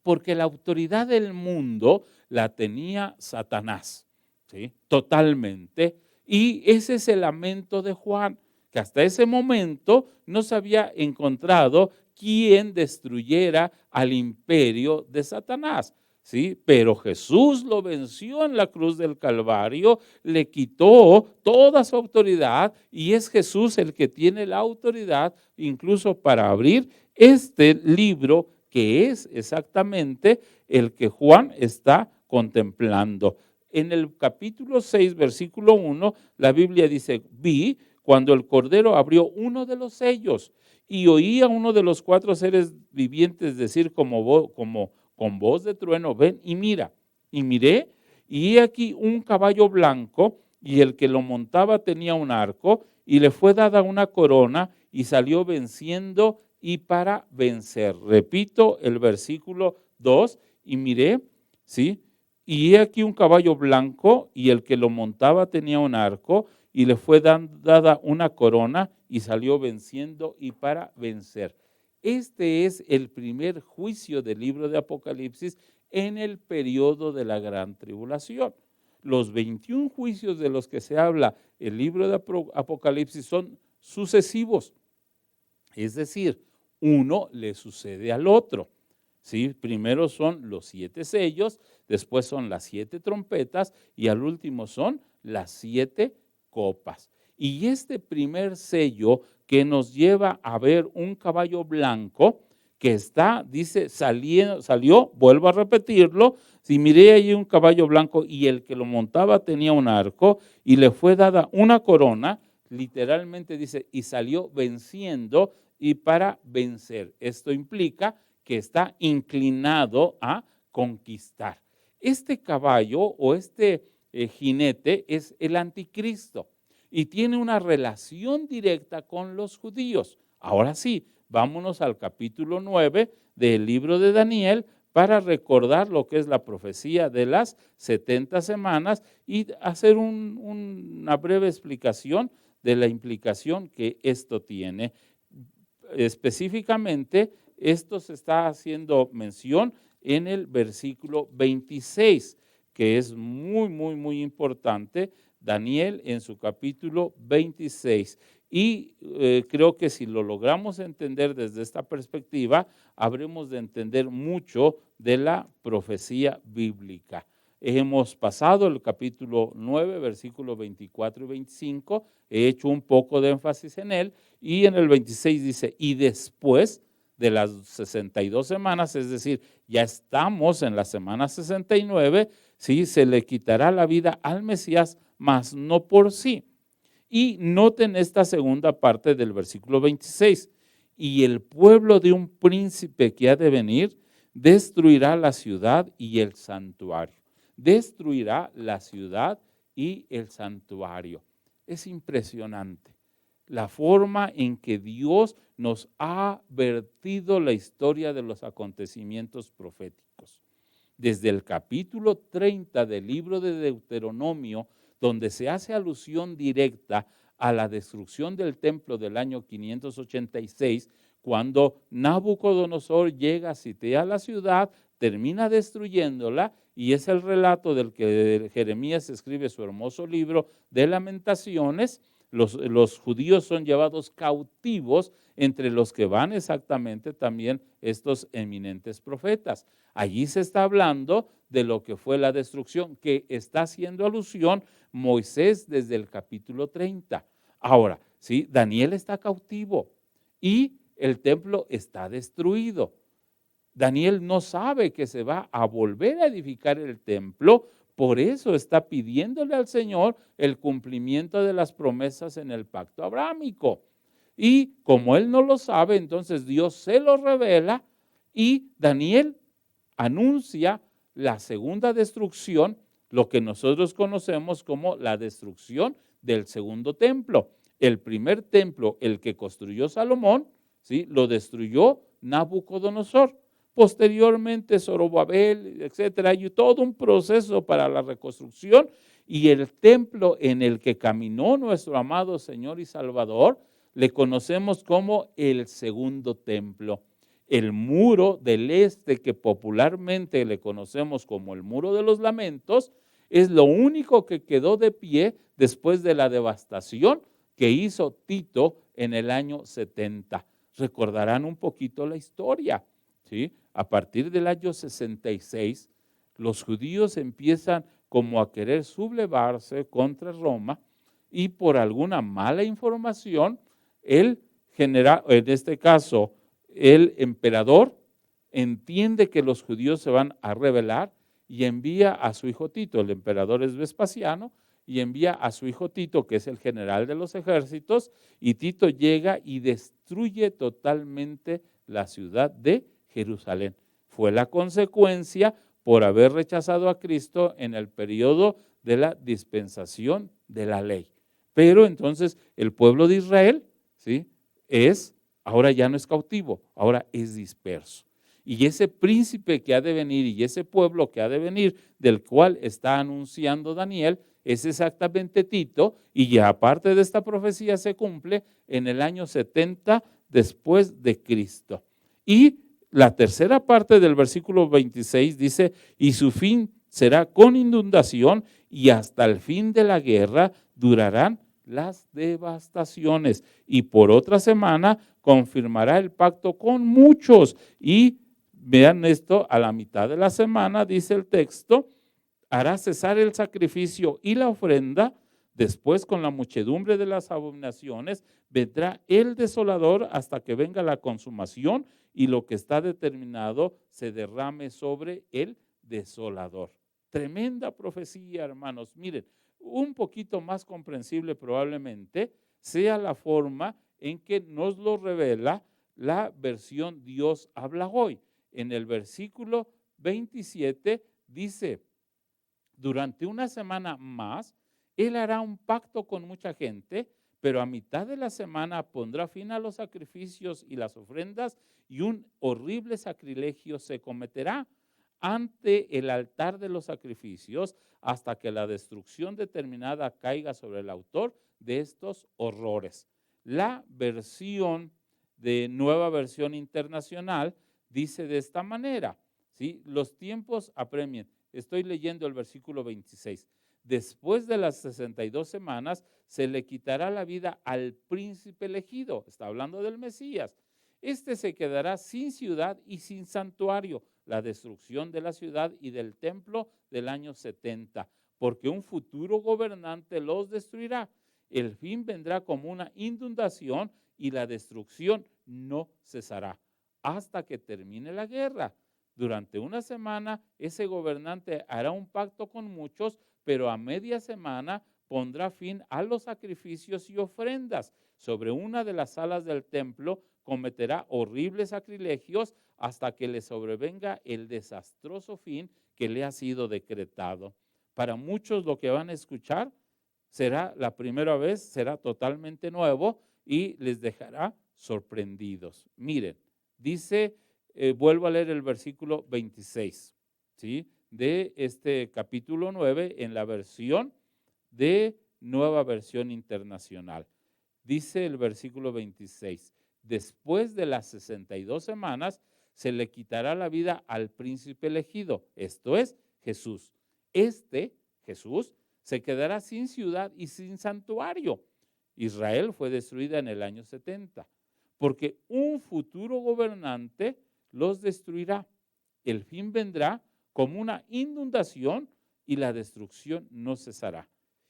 Porque la autoridad del mundo la tenía Satanás, ¿sí? Totalmente. Y ese es el lamento de Juan, que hasta ese momento no se había encontrado quien destruyera al imperio de Satanás. ¿Sí? Pero Jesús lo venció en la cruz del Calvario, le quitó toda su autoridad y es Jesús el que tiene la autoridad incluso para abrir este libro, que es exactamente el que Juan está contemplando. En el capítulo 6, versículo 1, la Biblia dice, vi cuando el Cordero abrió uno de los sellos y oí a uno de los 4 seres vivientes decir con voz de trueno, ven y mira. Y miré, y he aquí un caballo blanco, y el que lo montaba tenía un arco, y le fue dada una corona, y salió venciendo y para vencer. Repito el versículo 2, y miré, ¿sí? Y he aquí un caballo blanco, y el que lo montaba tenía un arco, y le fue dada una corona, y salió venciendo y para vencer. Este es el primer juicio del libro de Apocalipsis en el periodo de la gran tribulación. Los 21 juicios de los que se habla el libro de Apocalipsis son sucesivos. Es decir, uno le sucede al otro. ¿Sí? Primero son los 7 sellos, después son las 7 trompetas y al último son las 7 copas. Y este primer sello que nos lleva a ver un caballo blanco que está, dice, salió, vuelvo a repetirlo, si miré allí un caballo blanco y el que lo montaba tenía un arco y le fue dada una corona, literalmente dice, y salió venciendo y para vencer. Esto implica que está inclinado a conquistar. Este caballo o este jinete es el anticristo y tiene una relación directa con los judíos. Ahora sí, vámonos al capítulo 9 del libro de Daniel para recordar lo que es la profecía de las 70 semanas y hacer una breve explicación de la implicación que esto tiene. Específicamente, esto se está haciendo mención en el versículo 26, que es muy importante. Daniel en su capítulo 26. Y creo que si lo logramos entender desde esta perspectiva, habremos de entender mucho de la profecía bíblica. Hemos pasado el capítulo 9, versículos 24 y 25, he hecho un poco de énfasis en él, y en el 26 dice, y después de las 62 semanas, es decir, ya estamos en la semana 69, ¿sí? Se le quitará la vida al Mesías, mas no por sí. Y noten esta segunda parte del versículo 26, y el pueblo de un príncipe que ha de venir destruirá la ciudad y el santuario. Destruirá la ciudad y el santuario. Es impresionante la forma en que Dios nos ha vertido la historia de los acontecimientos proféticos. Desde el capítulo 30 del libro de Deuteronomio, donde se hace alusión directa a la destrucción del templo del año 586, cuando Nabucodonosor llega, sitea la ciudad, termina destruyéndola, y es el relato del que Jeremías escribe su hermoso libro de Lamentaciones. Los judíos son llevados cautivos, entre los que van exactamente también estos eminentes profetas. Allí se está hablando de lo que fue la destrucción, que está haciendo alusión Moisés desde el capítulo 30. Ahora, ¿sí? Daniel está cautivo y el templo está destruido. Daniel no sabe que se va a volver a edificar el templo, por eso está pidiéndole al Señor el cumplimiento de las promesas en el pacto abrámico. Y como él no lo sabe, entonces Dios se lo revela y Daniel anuncia la segunda destrucción, lo que nosotros conocemos como la destrucción del segundo templo. El primer templo, el que construyó Salomón, ¿sí? Lo destruyó Nabucodonosor. Posteriormente Zorobabel, etcétera, hay todo un proceso para la reconstrucción, y el templo en el que caminó nuestro amado Señor y Salvador le conocemos como el segundo templo. El muro del este, que popularmente le conocemos como el muro de los lamentos, es lo único que quedó de pie después de la devastación que hizo Tito en el año 70. Recordarán un poquito la historia, ¿sí? A partir del año 66, los judíos empiezan como a querer sublevarse contra Roma, y por alguna mala información, el general, en este caso el emperador, entiende que los judíos se van a rebelar y envía a su hijo Tito. El emperador es Vespasiano, y envía a su hijo Tito, que es el general de los ejércitos, y Tito llega y destruye totalmente la ciudad de Jerusalén. Fue la consecuencia por haber rechazado a Cristo en el periodo de la dispensación de la ley. Pero entonces el pueblo de Israel, ¿sí? Ahora ya no es cautivo, ahora es disperso. Y ese príncipe que ha de venir y ese pueblo que ha de venir, del cual está anunciando Daniel, es exactamente Tito, y ya aparte de esta profecía se cumple en el año 70 después de Cristo. Y la tercera parte del versículo 26 dice, y su fin será con inundación, y hasta el fin de la guerra durarán las devastaciones, y por otra semana confirmará el pacto con muchos. Y vean esto, a la mitad de la semana, dice el texto, hará cesar el sacrificio y la ofrenda. Después, con la muchedumbre de las abominaciones, vendrá el desolador hasta que venga la consumación, y lo que está determinado se derrame sobre el desolador. Tremenda profecía, hermanos. Miren, un poquito más comprensible probablemente sea la forma en que nos lo revela la versión Dios habla hoy. En el versículo 27 dice, Durante una semana más, Él hará un pacto con mucha gente, pero a mitad de la semana pondrá fin a los sacrificios y las ofrendas y un horrible sacrilegio se cometerá ante el altar de los sacrificios hasta que la destrucción determinada caiga sobre el autor de estos horrores. La versión de Nueva Versión Internacional dice de esta manera, ¿sí? Los tiempos apremian. Estoy leyendo el versículo 26. Después de las 62 semanas se le quitará la vida al príncipe elegido. Está hablando del Mesías. Este se quedará sin ciudad y sin santuario, la destrucción de la ciudad y del templo del año 70, porque un futuro gobernante los destruirá. El fin vendrá como una inundación y la destrucción no cesará hasta que termine la guerra. Durante una semana ese gobernante hará un pacto con muchos, pero a media semana pondrá fin a los sacrificios y ofrendas. Sobre una de las salas del templo cometerá horribles sacrilegios hasta que le sobrevenga el desastroso fin que le ha sido decretado. Para muchos lo que van a escuchar será la primera vez, será totalmente nuevo y les dejará sorprendidos. Miren, dice, vuelvo a leer el versículo 26, ¿sí? De este capítulo 9 en la versión de Nueva Versión Internacional. Dice el versículo 26, después de las 62 semanas se le quitará la vida al príncipe elegido, esto es Jesús. Jesús, se quedará sin ciudad y sin santuario. Israel fue destruida en el año 70, porque un futuro gobernante los destruirá. El fin vendrá como una inundación y la destrucción no cesará.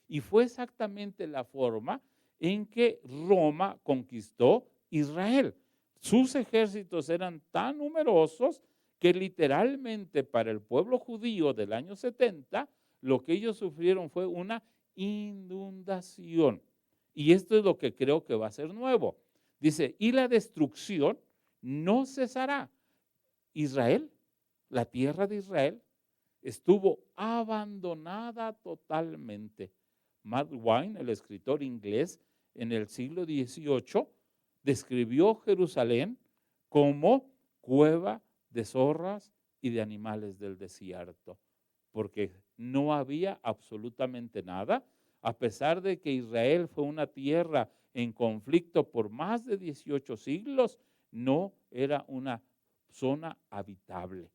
Y fue exactamente la forma en que Roma conquistó Israel. Sus ejércitos eran tan numerosos que literalmente para el pueblo judío del año 70, lo que ellos sufrieron fue una inundación. Y esto es lo que creo que va a ser nuevo. Dice, y la destrucción no cesará. Israel, la tierra de Israel, estuvo abandonada totalmente. Matt Wine, el escritor inglés, en el siglo XVIII, describió Jerusalén como cueva de zorras y de animales del desierto, porque no había absolutamente nada, a pesar de que Israel fue una tierra en conflicto por más de 18 siglos, no era una zona habitable,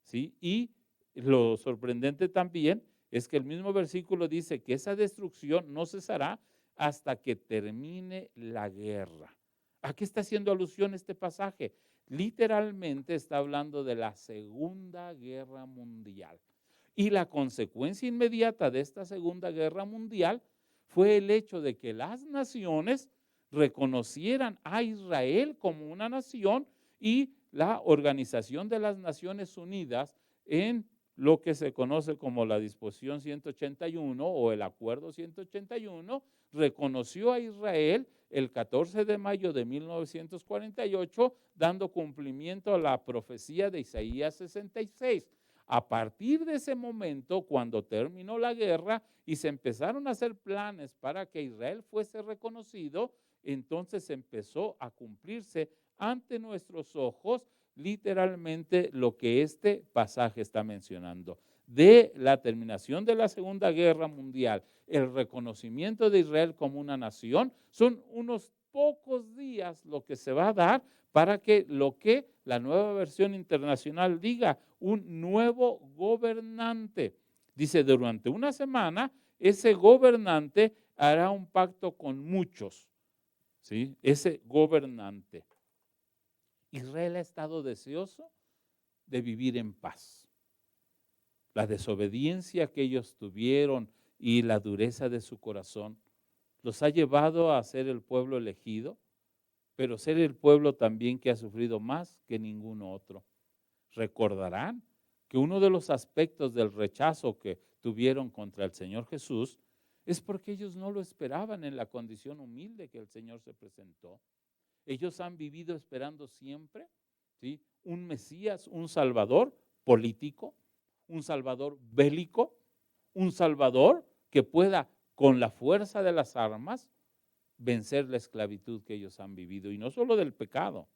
¿sí? Y lo sorprendente también es que el mismo versículo dice que esa destrucción no cesará hasta que termine la guerra. ¿A qué está haciendo alusión este pasaje? Literalmente está hablando de la Segunda Guerra Mundial. Y la consecuencia inmediata de esta Segunda Guerra Mundial fue el hecho de que las naciones reconocieran a Israel como una nación y la Organización de las Naciones Unidas en lo que se conoce como la Disposición 181 o el Acuerdo 181, reconoció a Israel el 14 de mayo de 1948, dando cumplimiento a la profecía de Isaías 66. A partir de ese momento, cuando terminó la guerra y se empezaron a hacer planes para que Israel fuese reconocido, entonces empezó a cumplirse ante nuestros ojos literalmente lo que este pasaje está mencionando. De la terminación de la Segunda Guerra Mundial, el reconocimiento de Israel como una nación, son unos pocos días lo que se va a dar para que lo que la Nueva Versión Internacional diga, un nuevo gobernante. Dice, durante una semana, ese gobernante hará un pacto con muchos, ¿sí? Ese gobernante. Israel ha estado deseoso de vivir en paz. La desobediencia que ellos tuvieron y la dureza de su corazón los ha llevado a ser el pueblo elegido, pero ser el pueblo también que ha sufrido más que ningún otro. Recordarán que uno de los aspectos del rechazo que tuvieron contra el Señor Jesús es porque ellos no lo esperaban en la condición humilde que el Señor se presentó. Ellos han vivido esperando siempre, ¿sí?, un Mesías, un Salvador político, un Salvador bélico, un Salvador que pueda, con la fuerza de las armas, vencer la esclavitud que ellos han vivido. Y no solo del pecado,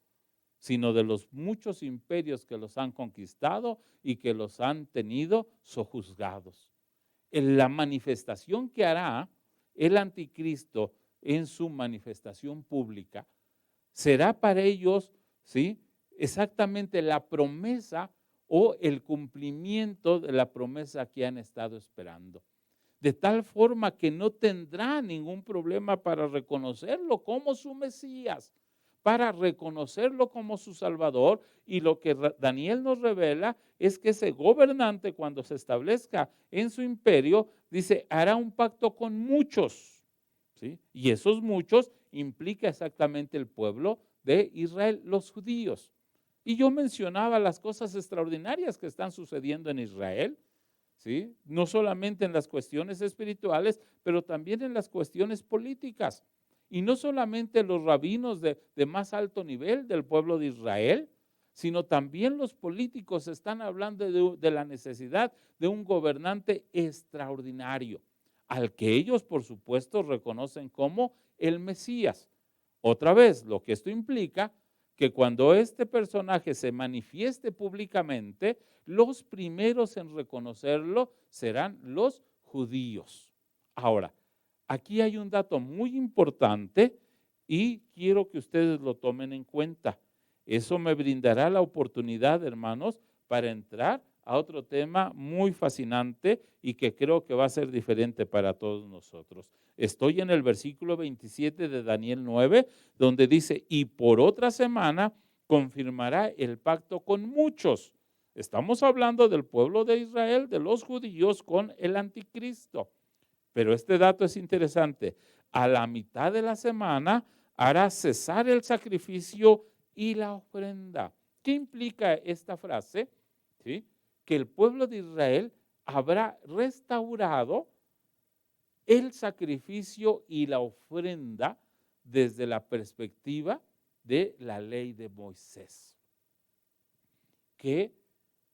sino de los muchos imperios que los han conquistado y que los han tenido sojuzgados. En la manifestación que hará el anticristo en su manifestación pública será para ellos, ¿sí?, exactamente la promesa o el cumplimiento de la promesa que han estado esperando. De tal forma que no tendrá ningún problema para reconocerlo como su Mesías, para reconocerlo como su Salvador. Y lo que Daniel nos revela es que ese gobernante, cuando se establezca en su imperio, dice, hará un pacto con muchos, ¿sí? Y esos muchos implica exactamente el pueblo de Israel, los judíos. Y yo mencionaba las cosas extraordinarias que están sucediendo en Israel, ¿sí? No solamente en las cuestiones espirituales, pero también en las cuestiones políticas. Y no solamente los rabinos de más alto nivel del pueblo de Israel, sino también los políticos están hablando de la necesidad de un gobernante extraordinario, al que ellos, por supuesto, reconocen como el Mesías. Otra vez, lo que esto implica, que cuando este personaje se manifieste públicamente, los primeros en reconocerlo serán los judíos. Ahora, aquí hay un dato muy importante y quiero que ustedes lo tomen en cuenta. Eso me brindará la oportunidad, hermanos, para entrar a otro tema muy fascinante y que creo que va a ser diferente para todos nosotros. Estoy en el versículo 27 de Daniel 9, donde dice, y por otra semana confirmará el pacto con muchos. Estamos hablando del pueblo de Israel, de los judíos, con el anticristo. Pero este dato es interesante. A la mitad de la semana hará cesar el sacrificio y la ofrenda. ¿Qué implica esta frase? ¿Sí? Que el pueblo de Israel habrá restaurado el sacrificio y la ofrenda desde la perspectiva de la ley de Moisés, que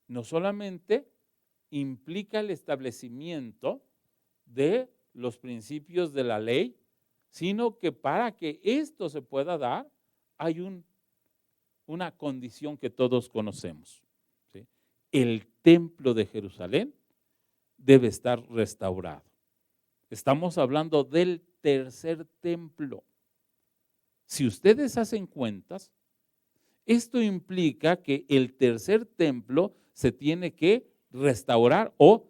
no solamente implica el establecimiento de los principios de la ley, sino que para que esto se pueda dar, hay una condición que todos conocemos, ¿sí? El templo de Jerusalén debe estar restaurado. Estamos hablando del tercer templo. Si ustedes hacen cuentas, esto implica que el tercer templo se tiene que restaurar o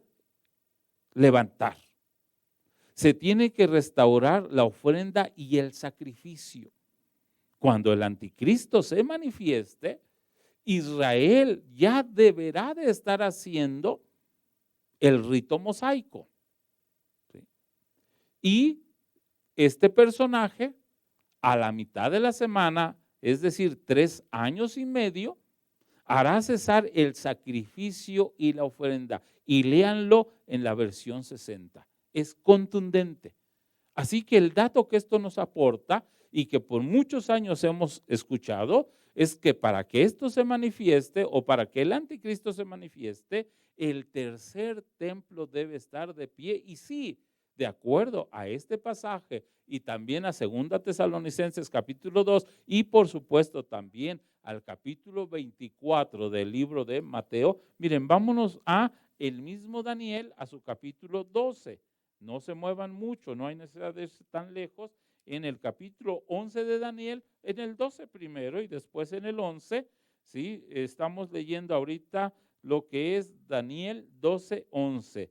levantar. Se tiene que restaurar la ofrenda y el sacrificio. Cuando el anticristo se manifieste, Israel ya deberá de estar haciendo el rito mosaico. ¿Sí? Y este personaje, a la mitad de la semana, es decir, 3 años y medio, hará cesar el sacrificio y la ofrenda. Y léanlo en la versión 60. Es contundente. Así que el dato que esto nos aporta y que por muchos años hemos escuchado es que para que esto se manifieste o para que el anticristo se manifieste, el tercer templo debe estar de pie. Y sí, de acuerdo a este pasaje y también a 2 Tesalonicenses capítulo 2 y por supuesto también al capítulo 24 del libro de Mateo, miren, vámonos a el mismo Daniel, a su capítulo 12. No se muevan mucho, no hay necesidad de irse tan lejos. En el capítulo 11 de Daniel, en el 12 primero y después en el 11, ¿sí? Estamos leyendo ahorita lo que es Daniel 12:11.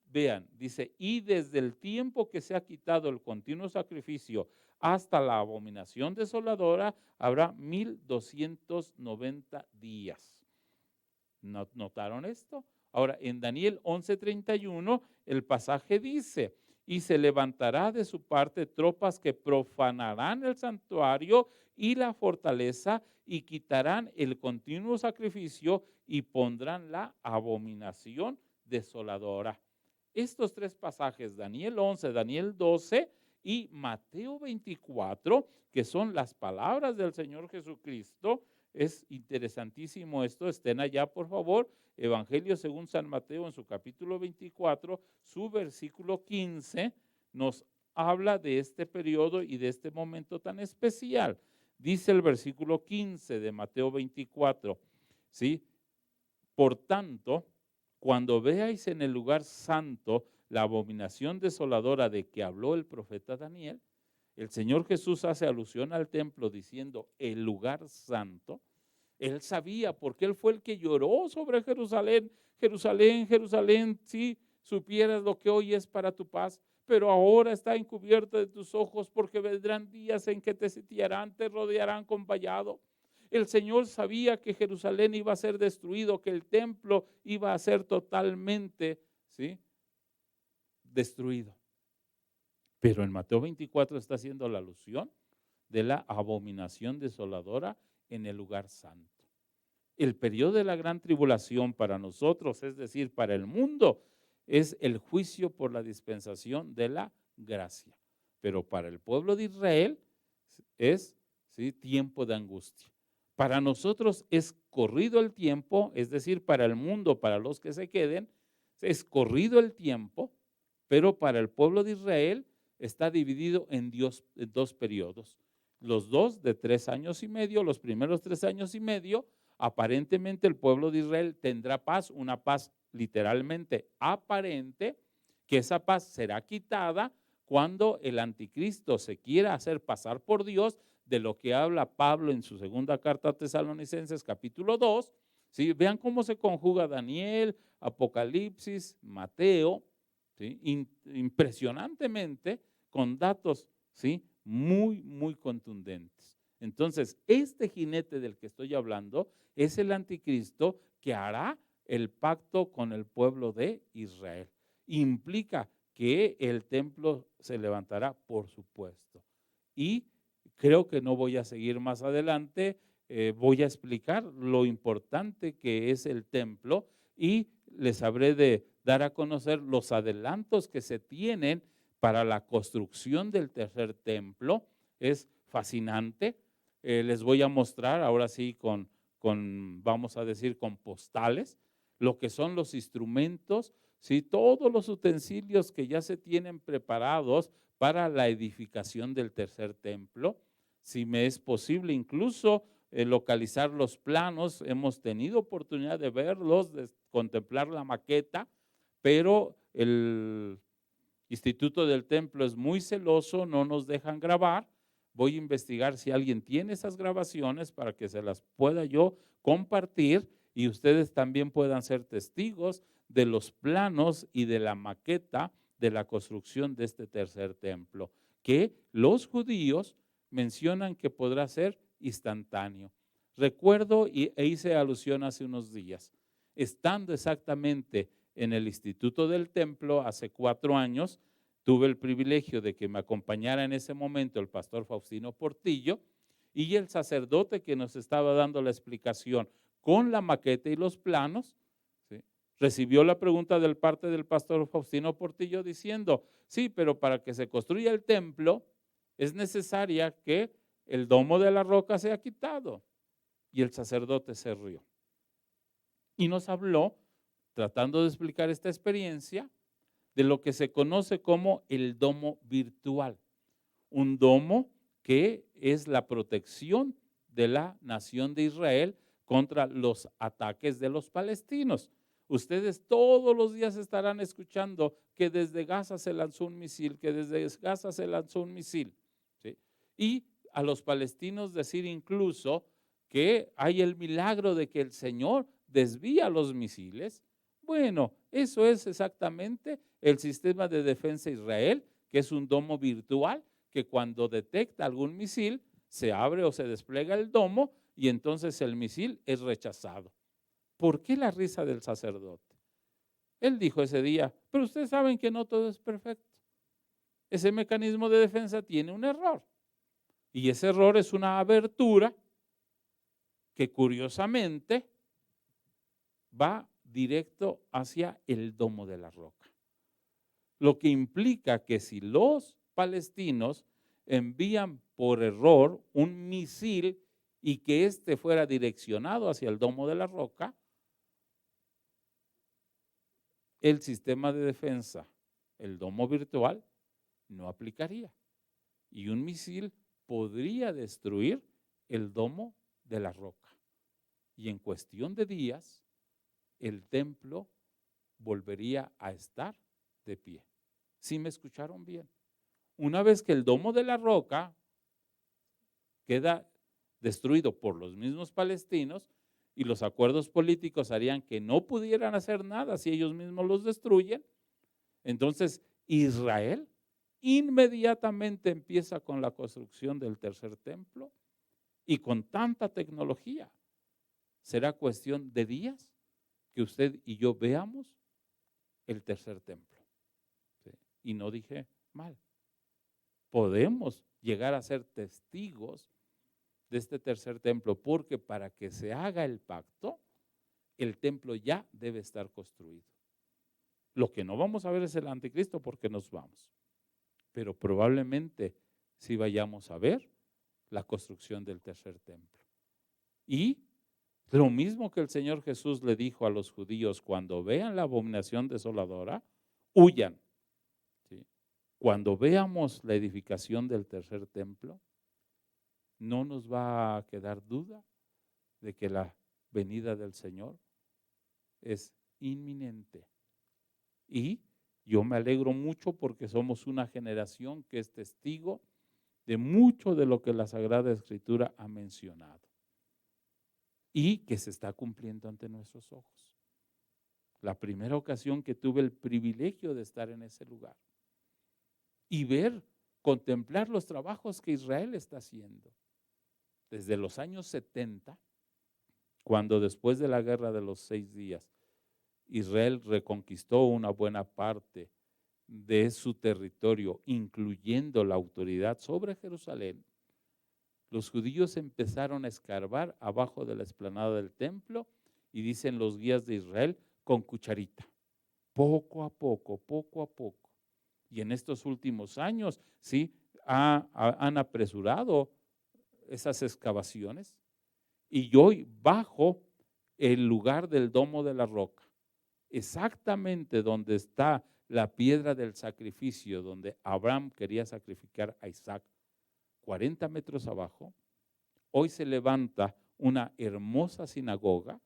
Vean, dice, y desde el tiempo que se ha quitado el continuo sacrificio hasta la abominación desoladora, habrá 1290 días. ¿Notaron esto? Ahora, en Daniel 11:31, el pasaje dice, y se levantará de su parte tropas que profanarán el santuario y la fortaleza y quitarán el continuo sacrificio y pondrán la abominación desoladora. Estos 3 pasajes, Daniel 11, Daniel 12 y Mateo 24, que son las palabras del Señor Jesucristo, es interesantísimo esto. Estén allá, por favor. Evangelio según San Mateo en su capítulo 24, su versículo 15, nos habla de este periodo y de este momento tan especial. Dice el versículo 15 de Mateo 24, ¿sí? Por tanto, cuando veáis en el lugar santo la abominación desoladora de que habló el profeta Daniel, el Señor Jesús hace alusión al templo diciendo el lugar santo. Él sabía, porque Él fue el que lloró sobre Jerusalén. Jerusalén, Jerusalén, si supieras lo que hoy es para tu paz, pero ahora está encubierta de tus ojos, porque vendrán días en que te sitiarán, te rodearán con vallado. El Señor sabía que Jerusalén iba a ser destruido, que el templo iba a ser totalmente, ¿sí?, destruido. Pero en Mateo 24 está haciendo la alusión de la abominación desoladora en el lugar santo. El periodo de la gran tribulación para nosotros, es decir, para el mundo, es el juicio por la dispensación de la gracia. Pero para el pueblo de Israel es, ¿sí?, tiempo de angustia. Para nosotros es corrido el tiempo, es decir, para el mundo, para los que se queden, es corrido el tiempo, pero para el pueblo de Israel está dividido en dos periodos. Los dos de 3 años y medio, los primeros 3 años y medio, aparentemente el pueblo de Israel tendrá paz, una paz literalmente aparente, que esa paz será quitada cuando el anticristo se quiera hacer pasar por Dios, de lo que habla Pablo en su segunda carta a Tesalonicenses capítulo 2, ¿sí? Vean cómo se conjuga Daniel, Apocalipsis, Mateo, ¿sí?, impresionantemente con datos, ¿sí?, muy, muy contundentes. Entonces, este jinete del que estoy hablando es el anticristo que hará el pacto con el pueblo de Israel. Implica que el templo se levantará, por supuesto. Y creo que no voy a seguir más adelante, voy a explicar lo importante que es el templo y les habré de dar a conocer los adelantos que se tienen para la construcción del tercer templo. Es fascinante. Les voy a mostrar ahora sí vamos a decir, con postales, lo que son los instrumentos, ¿sí?, todos los utensilios que ya se tienen preparados para la edificación del tercer templo. Si me es posible, incluso localizar los planos, hemos tenido oportunidad de verlos, de contemplar la maqueta, pero el Instituto del Templo es muy celoso, no nos dejan grabar. Voy a investigar si alguien tiene esas grabaciones para que se las pueda yo compartir y ustedes también puedan ser testigos de los planos y de la maqueta de la construcción de este tercer templo, que los judíos mencionan que podrá ser instantáneo. Recuerdo e hice alusión hace unos días, estando exactamente en el Instituto del Templo hace 4 años, tuve el privilegio de que me acompañara en ese momento el pastor Faustino Portillo y el sacerdote que nos estaba dando la explicación con la maqueta y los planos, ¿sí?, recibió la pregunta del parte del pastor Faustino Portillo diciendo, sí, pero para que se construya el templo es necesaria que el domo de la roca sea quitado. Y el sacerdote se rió y nos habló, tratando de explicar esta experiencia, de lo que se conoce como el domo virtual. Un domo que es la protección de la nación de Israel contra los ataques de los palestinos. Ustedes todos los días estarán escuchando que desde Gaza se lanzó un misil, que desde Gaza se lanzó un misil, ¿sí? Y a los palestinos decir incluso que hay el milagro de que el Señor desvía los misiles. Bueno, eso es exactamente el sistema de defensa Israel, que es un domo virtual, que cuando detecta algún misil, se abre o se despliega el domo y entonces el misil es rechazado. ¿Por qué la risa del sacerdote? Él dijo ese día, pero ustedes saben que no todo es perfecto. Ese mecanismo de defensa tiene un error y ese error es una abertura que curiosamente va directo hacia el domo de la roca. Lo que implica que si los palestinos envían por error un misil y que éste fuera direccionado hacia el domo de la roca, el sistema de defensa, el domo virtual, no aplicaría. Y un misil podría destruir el domo de la roca. Y en cuestión de días, el templo volvería a estar de pie. ¿Sí me escucharon bien? Una vez que el domo de la roca queda destruido por los mismos palestinos y los acuerdos políticos harían que no pudieran hacer nada si ellos mismos los destruyen, entonces Israel inmediatamente empieza con la construcción del tercer templo y con tanta tecnología. Será cuestión de días que usted y yo veamos el tercer templo. ¿Sí? Y no dije mal. Podemos llegar a ser testigos de este tercer templo, porque para que se haga el pacto, el templo ya debe estar construido. Lo que no vamos a ver es el anticristo porque nos vamos, pero probablemente sí vayamos a ver la construcción del tercer templo. Y lo mismo que el Señor Jesús le dijo a los judíos: cuando vean la abominación desoladora, huyan. ¿Sí? Cuando veamos la edificación del tercer templo, no nos va a quedar duda de que la venida del Señor es inminente. Y yo me alegro mucho porque somos una generación que es testigo de mucho de lo que la Sagrada Escritura ha mencionado y que se está cumpliendo ante nuestros ojos. La primera ocasión que tuve el privilegio de estar en ese lugar y ver, contemplar los trabajos que Israel está haciendo. Desde los años 70, cuando después de la guerra de los 6 días, Israel reconquistó una buena parte de su territorio, incluyendo la autoridad sobre Jerusalén, los judíos empezaron a escarbar abajo de la explanada del templo y dicen los guías de Israel, con cucharita, poco a poco, poco a poco. Y en estos últimos años, sí, han apresurado esas excavaciones y hoy bajo el lugar del domo de la roca, exactamente donde está la piedra del sacrificio, donde Abraham quería sacrificar a Isaac, 40 metros abajo, hoy se levanta una hermosa sinagoga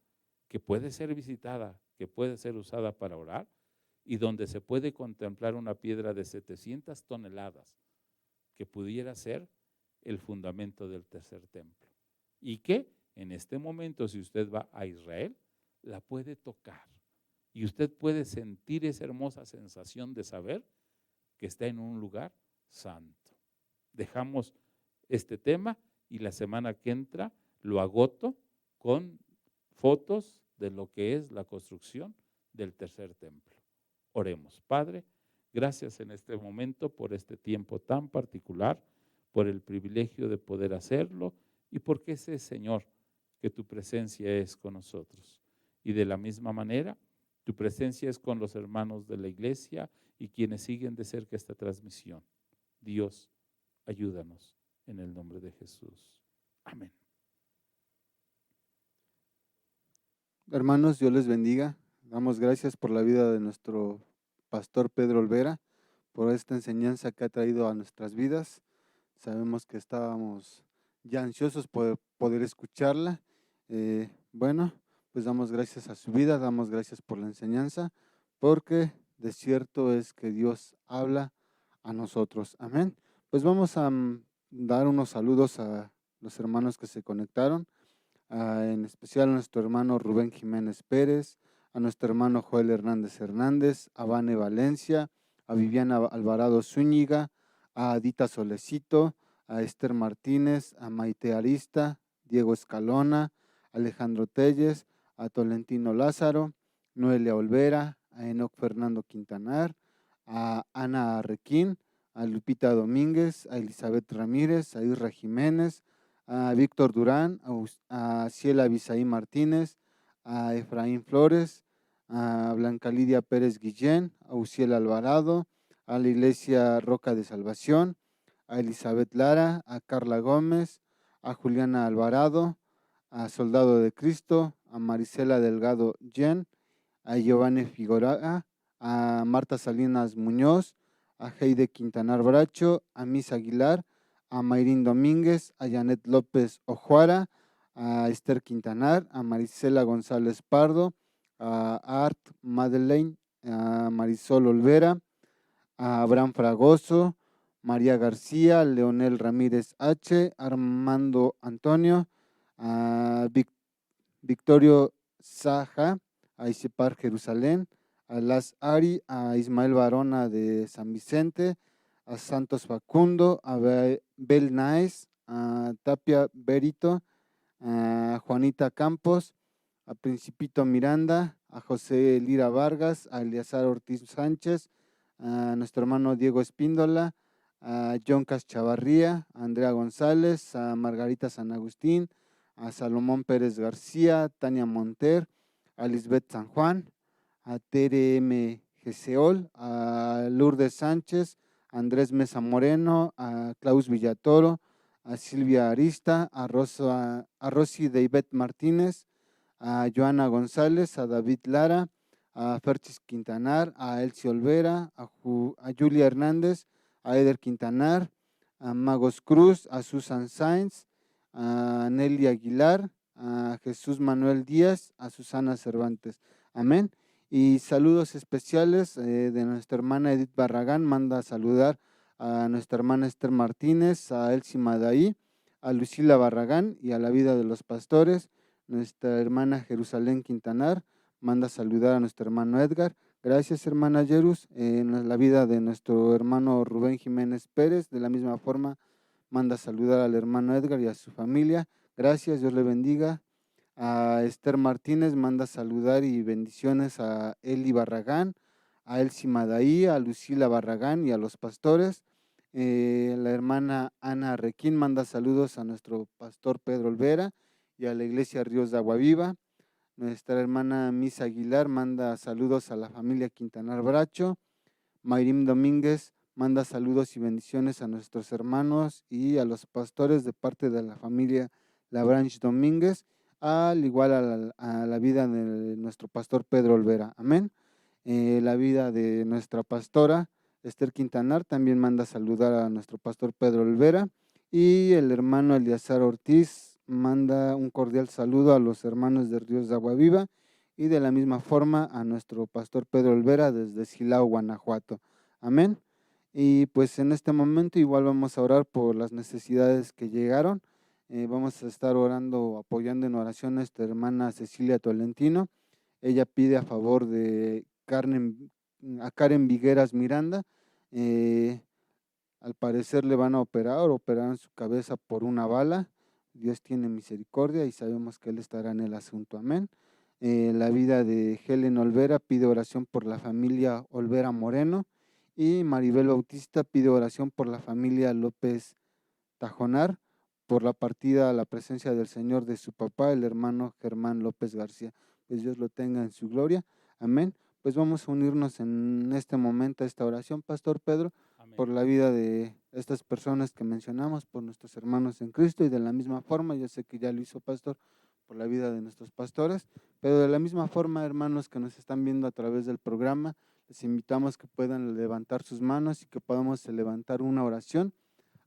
que puede ser visitada, que puede ser usada para orar y donde se puede contemplar una piedra de 700 toneladas que pudiera ser el fundamento del tercer templo. Y que en este momento, si usted va a Israel, la puede tocar y usted puede sentir esa hermosa sensación de saber que está en un lugar santo. Dejamos este tema y la semana que entra lo agoto con fotos de lo que es la construcción del tercer templo. Oremos. Padre, gracias en este momento por este tiempo tan particular, por el privilegio de poder hacerlo y porque sé, Señor, que tu presencia es con nosotros. Y de la misma manera, tu presencia es con los hermanos de la iglesia y quienes siguen de cerca esta transmisión. Dios, ayúdanos en el nombre de Jesús. Amén. Hermanos, Dios les bendiga. Damos gracias por la vida de nuestro pastor Pedro Olvera, por esta enseñanza que ha traído a nuestras vidas. Sabemos que estábamos ya ansiosos por poder escucharla. Bueno, pues damos gracias a su vida, damos gracias por la enseñanza, porque de cierto es que Dios habla a nosotros. Amén. Pues vamos a dar unos saludos a los hermanos que se conectaron, en especial a nuestro hermano Rubén Jiménez Pérez, a nuestro hermano Joel Hernández, a Vane Valencia, a Viviana Alvarado Zúñiga, a Adita Solecito, a Esther Martínez, a Maite Arista, Diego Escalona, Alejandro Telles, a Tolentino Lázaro, Noelia Olvera, a Enoc Fernando Quintanar, a Ana Arrequín, a Lupita Domínguez, a Elizabeth Ramírez, a Isra Jiménez, a Víctor Durán, a Ciela Bisaí Martínez, a Efraín Flores, a Blanca Lidia Pérez Guillén, a Uciel Alvarado, a la Iglesia Roca de Salvación, a Elizabeth Lara, a Carla Gómez, a Juliana Alvarado, a Soldado de Cristo, a Marisela Delgado Jen, a Giovanni Figueroa, a Marta Salinas Muñoz, a Heide Quintanar Bracho, a Miss Aguilar, a Mayrín Domínguez, a Janet López Ojuara, a Esther Quintanar, a Marisela González Pardo, a Art Madeleine, a Marisol Olvera, a Abraham Fragoso, María García, Leonel Ramírez H., Armando Antonio, a Victorio Saja, a Isipar Jerusalén, a Las Ari, a Ismael Barona de San Vicente, a Santos Facundo, a Bel Naes, a Tapia Berito, a Juanita Campos, a Principito Miranda, a José Lira Vargas, a Eleazar Ortiz Sánchez, a nuestro hermano Diego Espíndola, a John Chavarría, a Andrea González, a Margarita San Agustín, a Salomón Pérez García, Tania Monter, a Lisbeth San Juan, a Tere M. Geseol, a Lourdes Sánchez, a Andrés Mesa Moreno, a Klaus Villatoro, a Silvia Arista, a Rosy David Martínez, a Joana González, a David Lara, a Ferchis Quintanar, a Elsie Olvera, a Julia Hernández, a Eder Quintanar, a Magos Cruz, a Susan Sainz, a Nelly Aguilar, a Jesús Manuel Díaz, a Susana Cervantes. Amén. Y saludos especiales de nuestra hermana Edith Barragán, manda a saludar a nuestra hermana Esther Martínez, a Elsie Madaí, a Lucila Barragán y a la vida de los pastores. Nuestra hermana Jerusalén Quintanar manda a saludar a nuestro hermano Edgar. Gracias, hermana Jerus. En la vida de nuestro hermano Rubén Jiménez Pérez, de la misma forma, manda a saludar al hermano Edgar y a su familia. Gracias, Dios le bendiga. A Esther Martínez manda a saludar y bendiciones a Eli Barragán, a Elsie Madaí, a Lucila Barragán y a los pastores. La hermana Ana Requín manda saludos a nuestro pastor Pedro Olvera y a la iglesia Ríos de Agua Viva. Nuestra hermana Miss Aguilar manda saludos a la familia Quintanar Bracho. Mayrim Domínguez manda saludos y bendiciones a nuestros hermanos y a los pastores de parte de la familia Labranche Domínguez, al igual a la vida de nuestro pastor Pedro Olvera. Amén. La vida de nuestra pastora Esther Quintanar también manda saludar a nuestro pastor Pedro Olvera, y el hermano Eleazar Ortiz manda un cordial saludo a los hermanos de Ríos de Agua Viva, y de la misma forma a nuestro pastor Pedro Olvera desde Silao, Guanajuato. Amén. Y pues en este momento igual vamos a orar por las necesidades que llegaron. Vamos a estar orando, apoyando en oración a nuestra hermana Cecilia Tolentino. Ella pide a favor de Karen Vigueras Miranda. Al parecer le van a operar en su cabeza por una bala. Dios tiene misericordia y sabemos que Él estará en el asunto. Amén. La vida de Helen Olvera pide oración por la familia Olvera Moreno, y Maribel Bautista pide oración por la familia López Tajonar, por la partida a la presencia del Señor de su papá, el hermano Germán López García. Pues Dios lo tenga en su gloria. Amén. Pues vamos a unirnos en este momento a esta oración, Pastor Pedro. Amén. Por la vida de estas personas que mencionamos, por nuestros hermanos en Cristo, y de la misma forma, yo sé que ya lo hizo Pastor, por la vida de nuestros pastores, pero de la misma forma, hermanos que nos están viendo a través del programa, les invitamos que puedan levantar sus manos y que podamos levantar una oración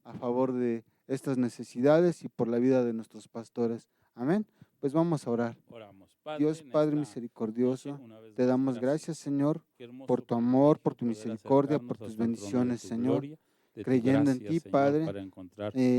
a favor de estas necesidades y por la vida de nuestros pastores. Amén. Pues vamos a orar. Oramos. Padre, Dios Padre misericordioso, te damos gracias, Señor, por tu amor, por tu misericordia, por tus bendiciones, Señor. Creyendo en ti, Padre,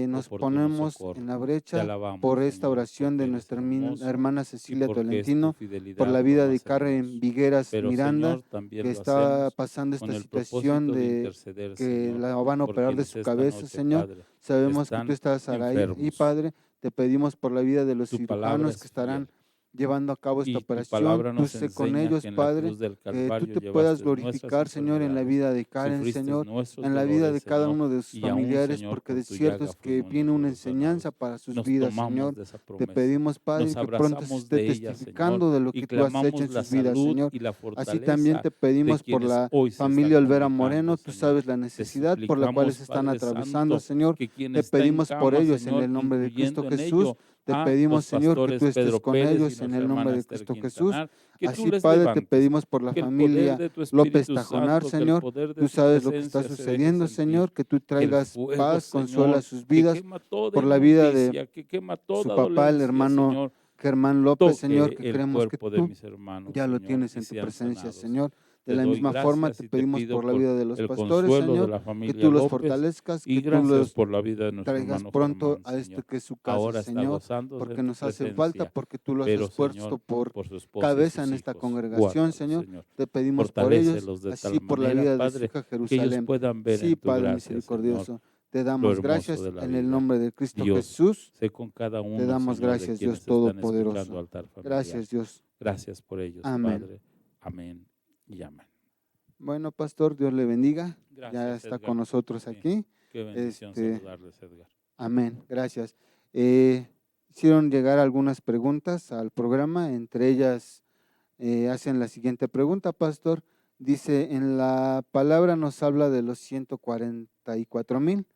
nos ponemos en la brecha por esta oración de nuestra hermana Cecilia Tolentino, por la vida de Karen Vigueras Miranda, que está pasando esta situación de que la van a operar de su cabeza, Señor. Sabemos que tú estás ahí, y Padre, te pedimos por la vida de los cirujanos que estarán llevando a cabo Y esta tu operación. palabra Tú nos sé con enseña ellos, que en la Padre, cruz del que tú Calvario te puedas llevaste glorificar, nuestras Señor, en la enfermedades, vida de Karen, sufriste Señor, nuestros en la vida dolores, de cada Señor, uno de sus y aún, familiares, Señor, porque por de tu cierto llaga es que fuimos viene una nosotros enseñanza sanados. para sus Nos vidas, tomamos Señor. de esa Te promesa, pedimos, Padre, nos que pronto se abrazamos esté de ella, Señor, testificando de lo y que tú has hecho clamamos en la sus vidas, salud Señor. y la Así también fortaleza te de pedimos por quienes la hoy se están familia Olvera comunicando, Moreno. Tú Señor. sabes la Te necesidad por la cual suplicamos, están Padre atravesando, Santo, Señor. que quien Te está en pedimos por cama, ellos en Señor, el nombre de Cristo incluyendo en Jesús. ello Te a pedimos, los Señor, que tú pastores estés Pedro con Pérez y ellos en nuestra el nombre hermana de Esther Cristo Jesús. Quintanar, que tú Así, les Padre, te levantes, pedimos por la que el poder familia de tu López Espíritu Tajonar, Santo, que el Señor. poder de Tú tu sabes lo que está presencia se deje sucediendo, sentir, Señor, que tú que el traigas fuego, paz, consuela Señor, sus que vidas quema toda por la vida de inmundicia, que quema su toda papá, el dolencia, hermano Señor, Germán López, Señor, toque que el creemos que cuerpo de tú mis hermanos, ya lo Señor, tienes y en tu sean presencia, sanados. Señor. De Te la doy misma forma, te gracias y te pedimos pido por la por vida de los el pastores, consuelo de Señor, la que familia tú los López fortalezcas, y que tú gracias los por la vida de nuestro traigas hermano pronto Germán, a esto Señor. que es su casa, Ahora está Señor, gozándose porque en tu nos hacen falta, presencia, porque tú los pero has puesto Señor, por por su esposa y cabeza sus en esta hijos, congregación, guárdalos, Señor. Señor. Te pedimos por ellos, Fortalécelos de así tal por la manera, vida de su Padre, hija que ellos Jerusalén. puedan ver Sí, en tu Padre gracia, Señor, misericordioso, te lo damos hermoso gracias de la en el vida. nombre de Cristo Dios, Jesús. sé con cada Te uno, damos Señor, de gracias, Dios quienes están escuchando Todopoderoso. altar familiar. Gracias, Dios. Gracias por ellos, Amén. Padre. Amén y amén. Bueno, pastor, Dios le bendiga. Ya Gracias, está Edgar. con nosotros Sí, aquí. qué bendición Este, saludarles, Edgar. Amén, gracias. Hicieron llegar algunas preguntas al programa, entre ellas hacen la siguiente pregunta, pastor. Dice, en la palabra nos habla de los 144,000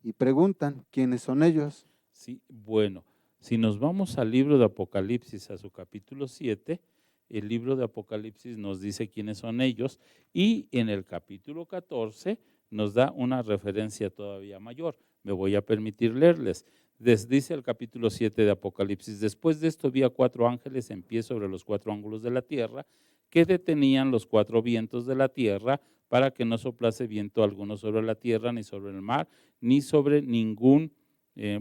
y preguntan, ¿quiénes son ellos? Sí, bueno, si nos vamos al libro de Apocalipsis, a su capítulo 7, el libro de Apocalipsis nos dice quiénes son ellos y en el capítulo 14 nos da una referencia todavía mayor. Me voy a permitir leerles. Dice el capítulo 7 de Apocalipsis, después de esto vi a 4 ángeles en pie sobre los 4 ángulos de la tierra que detenían los 4 vientos de la tierra para que no soplase viento alguno sobre la tierra, ni sobre el mar, ni sobre ningún,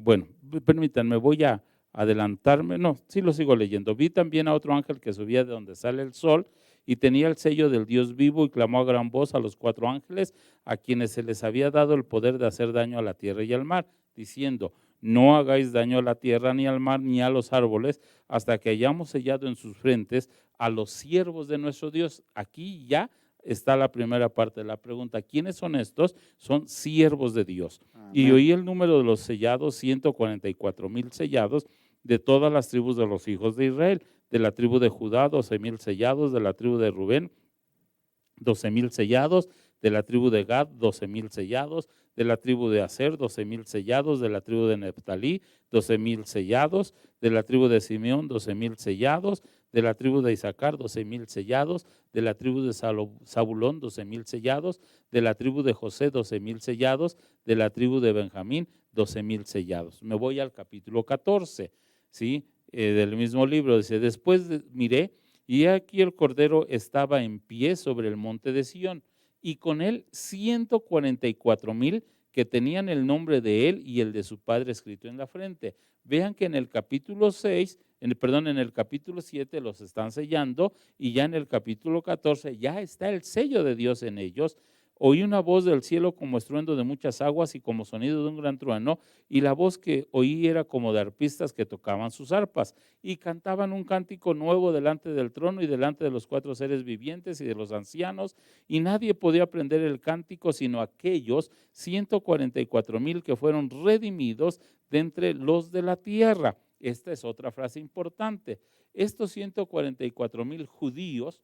bueno, permítanme, voy a adelantarme, no, sí lo sigo leyendo. Vi también a otro ángel que subía de donde sale el sol y tenía el sello del Dios vivo y clamó a gran voz a los 4 ángeles a quienes se les había dado el poder de hacer daño a la tierra y al mar, diciendo, no hagáis daño a la tierra, ni al mar, ni a los árboles, hasta que hayamos sellado en sus frentes a los siervos de nuestro Dios. Aquí ya está la primera parte de la pregunta. ¿Quiénes son estos? Son siervos de Dios. Amén. Y oí el número de los sellados, 144,000 sellados, de todas las tribus de los hijos de Israel. De la tribu de Judá, 12,000 sellados, de la tribu de Rubén, 12,000 sellados, de la tribu de Gad, 12,000 sellados, de la tribu de Aser, 12,000 sellados, de la tribu de Neftalí, 12,000 sellados, de la tribu de Simeón, 12,000 sellados, de la tribu de Isaacar, 12,000 sellados, de la tribu de Zabulón, 12,000 sellados, de la tribu de José, 12,000 sellados, de la tribu de Benjamín, 12,000 sellados. Me voy al capítulo 14, ¿sí? Del mismo libro, dice, después miré, y aquí el Cordero estaba en pie sobre el monte de Sión, y con él 144,000 que tenían el nombre de él y el de su padre escrito en la frente. Vean que en el capítulo 6, en el capítulo 7 los están sellando y ya en el capítulo 14 ya está el sello de Dios en ellos. Oí una voz del cielo como estruendo de muchas aguas y como sonido de un gran trueno, y la voz que oí era como de arpistas que tocaban sus arpas y cantaban un cántico nuevo delante del trono y delante de los 4 seres vivientes y de los ancianos, y nadie podía aprender el cántico sino aquellos 144,000 que fueron redimidos de entre los de la tierra. Esta es otra frase importante. Estos 144,000 judíos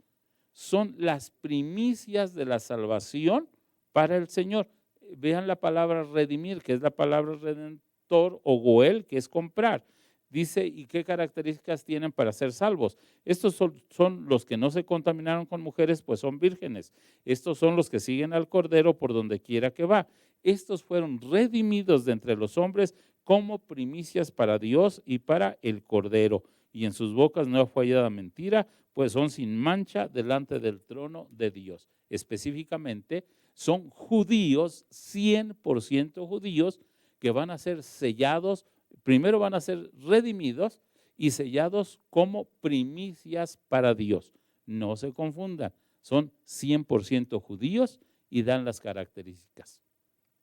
son las primicias de la salvación para el Señor. Vean la palabra redimir, que es la palabra redentor, o goel, que es comprar. Dice, ¿y qué características tienen para ser salvos? Estos son los que no se contaminaron con mujeres, pues son vírgenes. Estos son los que siguen al Cordero por donde quiera que va. Estos fueron redimidos de entre los hombres como primicias para Dios y para el Cordero. Y en sus bocas no fue hallada mentira, pues son sin mancha delante del trono de Dios. Específicamente, son judíos, 100% judíos, que van a ser sellados, primero van a ser redimidos y sellados como primicias para Dios. No se confundan, son 100% judíos y dan las características.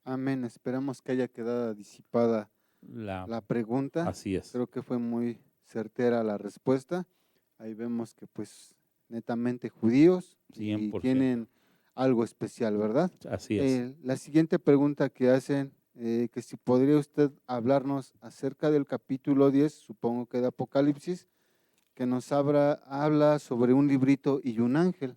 Amén, esperamos que haya quedado disipada la pregunta. Así es. Creo que fue muy certera la respuesta. Ahí vemos que pues netamente judíos y 100%. tienen algo especial, ¿verdad? Así es. La siguiente pregunta que hacen, que si podría usted hablarnos acerca del capítulo 10, supongo que de Apocalipsis, que nos habla sobre un librito y un ángel.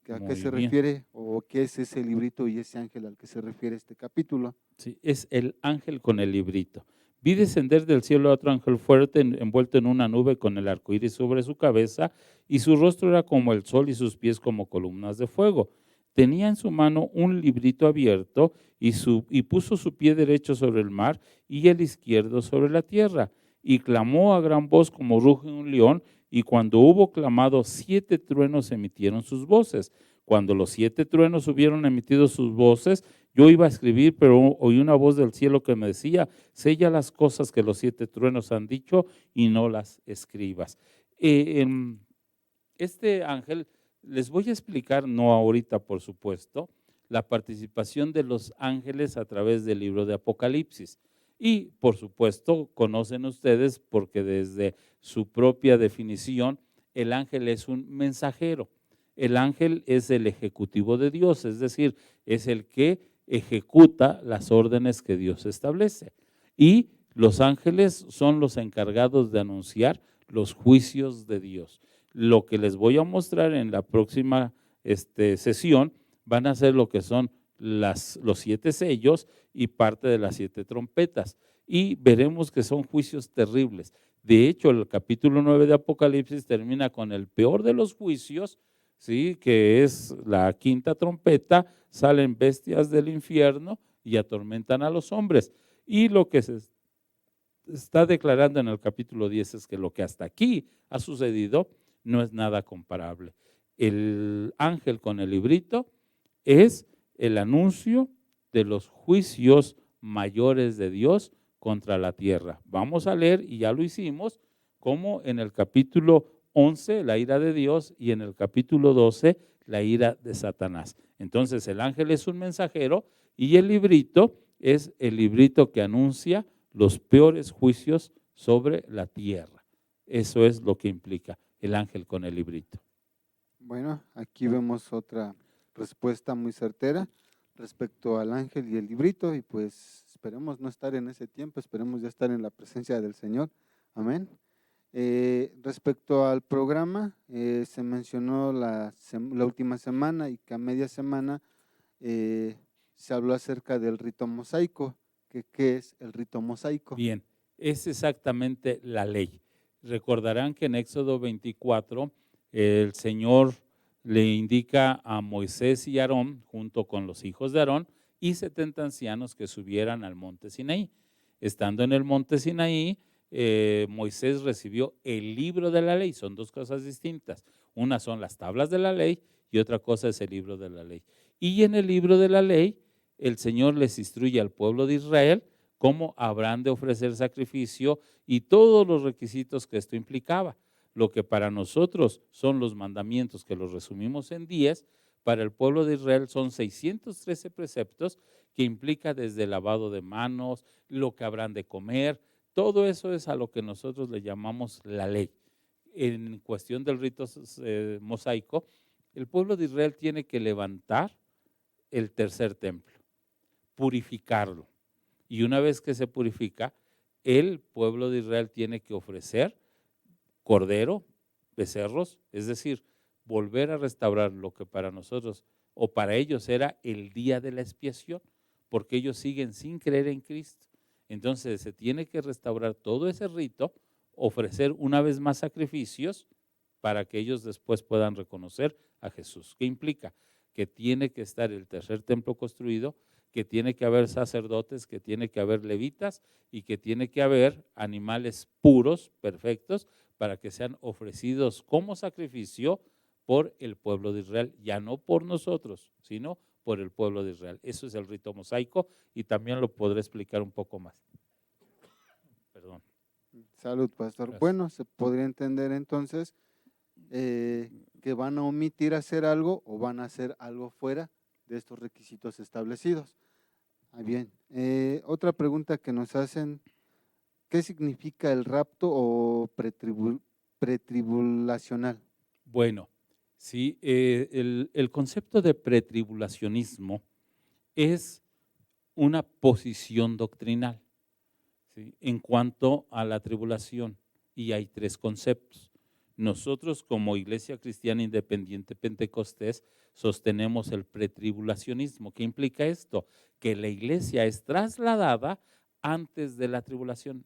¿A qué Muy se bien. refiere o qué es ese librito y ese ángel al que se refiere este capítulo? Sí, es el ángel con el librito. Vi descender del cielo a otro ángel fuerte, envuelto en una nube con el arco iris sobre su cabeza, y su rostro era como el sol y sus pies como columnas de fuego. Tenía en su mano un librito abierto y puso su pie derecho sobre el mar y el izquierdo sobre la tierra. Y clamó a gran voz como ruge un león, y cuando hubo clamado, 7 truenos emitieron sus voces. Cuando los 7 truenos hubieron emitido sus voces, yo iba a escribir, pero oí una voz del cielo que me decía: sella las cosas que los 7 truenos han dicho y no las escribas. Este ángel, les voy a explicar, no ahorita por supuesto, la participación de los ángeles a través del libro de Apocalipsis. Y por supuesto conocen ustedes, porque desde su propia definición, el ángel es un mensajero. El ángel es el ejecutivo de Dios, es decir, es el que ejecuta las órdenes que Dios establece. Y los ángeles son los encargados de anunciar los juicios de Dios. Lo que les voy a mostrar en la próxima sesión van a ser lo que son los 7 sellos y parte de las 7 trompetas. Y veremos que son juicios terribles. De hecho, el capítulo 9 de Apocalipsis termina con el peor de los juicios, ¿sí? Que es la 5ª trompeta. Salen bestias del infierno y atormentan a los hombres. Y lo que se está declarando en el capítulo 10 es que lo que hasta aquí ha sucedido no es nada comparable. El ángel con el librito es el anuncio de los juicios mayores de Dios contra la tierra. Vamos a leer, y ya lo hicimos, como en el capítulo 11, la ira de Dios, y en el capítulo 12, la ira de Satanás. Entonces, el ángel es un mensajero y el librito es el librito que anuncia los peores juicios sobre la tierra. Eso es lo que implica el ángel con el librito. Bueno, aquí vemos otra respuesta muy certera respecto al ángel y el librito, y pues esperemos no estar en ese tiempo, esperemos ya estar en la presencia del Señor. Amén. Respecto al programa, se mencionó la última semana y que a media semana se habló acerca del rito mosaico. ¿Qué es el rito mosaico? Bien, es exactamente la ley. Recordarán que en Éxodo 24 el Señor le indica a Moisés y Aarón, junto con los hijos de Aarón y 70 ancianos, que subieran al monte Sinaí. Estando en el monte Sinaí, Moisés recibió el libro de la ley. Son 2 cosas distintas. Una son las tablas de la ley y otra cosa es el libro de la ley. Y en el libro de la ley, el Señor les instruye al pueblo de Israel cómo habrán de ofrecer sacrificio y todos los requisitos que esto implicaba. Lo que para nosotros son los mandamientos, que los resumimos en 10, para el pueblo de Israel son 613 preceptos, que implica desde el lavado de manos, lo que habrán de comer. Todo eso es a lo que nosotros le llamamos la ley. En cuestión del rito mosaico, el pueblo de Israel tiene que levantar el tercer templo, purificarlo. Y una vez que se purifica, el pueblo de Israel tiene que ofrecer cordero, becerros, es decir, volver a restaurar lo que para nosotros o para ellos era el día de la expiación, porque ellos siguen sin creer en Cristo. Entonces se tiene que restaurar todo ese rito, ofrecer una vez más sacrificios para que ellos después puedan reconocer a Jesús. ¿Qué implica? Que tiene que estar el tercer templo construido, que tiene que haber sacerdotes, que tiene que haber levitas y que tiene que haber animales puros, perfectos, para que sean ofrecidos como sacrificio por el pueblo de Israel, ya no por nosotros, sino por el pueblo de Israel. Eso es el rito mosaico y también lo podré explicar un poco más. Perdón. Salud, pastor. Gracias. Bueno, se podría entender entonces que van a omitir hacer algo o van a hacer algo fuera de estos requisitos establecidos. Bien, otra pregunta que nos hacen: ¿qué significa el rapto o pretribulacional? Bueno, sí, el concepto de pretribulacionismo es una posición doctrinal, ¿sí?, en cuanto a la tribulación, y hay tres conceptos. Nosotros, como Iglesia Cristiana Independiente Pentecostés, sostenemos el pretribulacionismo. ¿Qué implica esto? Que la iglesia es trasladada antes de la tribulación,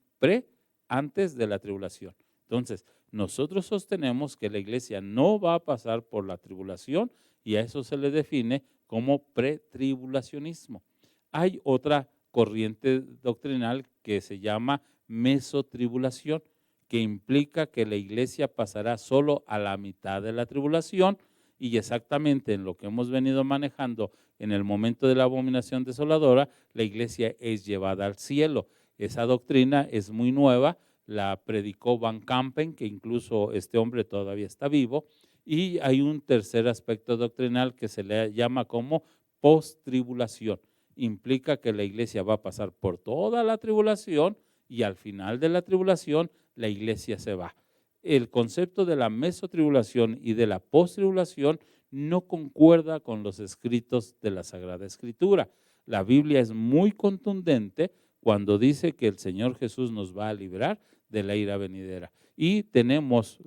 antes de la tribulación. Entonces, nosotros sostenemos que la iglesia no va a pasar por la tribulación, y a eso se le define como pretribulacionismo. Hay otra corriente doctrinal que se llama mesotribulación, que implica que la iglesia pasará solo a la mitad de la tribulación, y exactamente en lo que hemos venido manejando en el momento de la abominación desoladora, la iglesia es llevada al cielo. Esa doctrina es muy nueva, la predicó Van Campen, que incluso este hombre todavía está vivo, y hay un tercer aspecto doctrinal que se le llama como post-tribulación. Implica que la iglesia va a pasar por toda la tribulación, y al final de la tribulación la iglesia se va. El concepto de la mesotribulación y de la postribulación no concuerda con los escritos de la Sagrada Escritura. La Biblia es muy contundente cuando dice que el Señor Jesús nos va a librar de la ira venidera. Y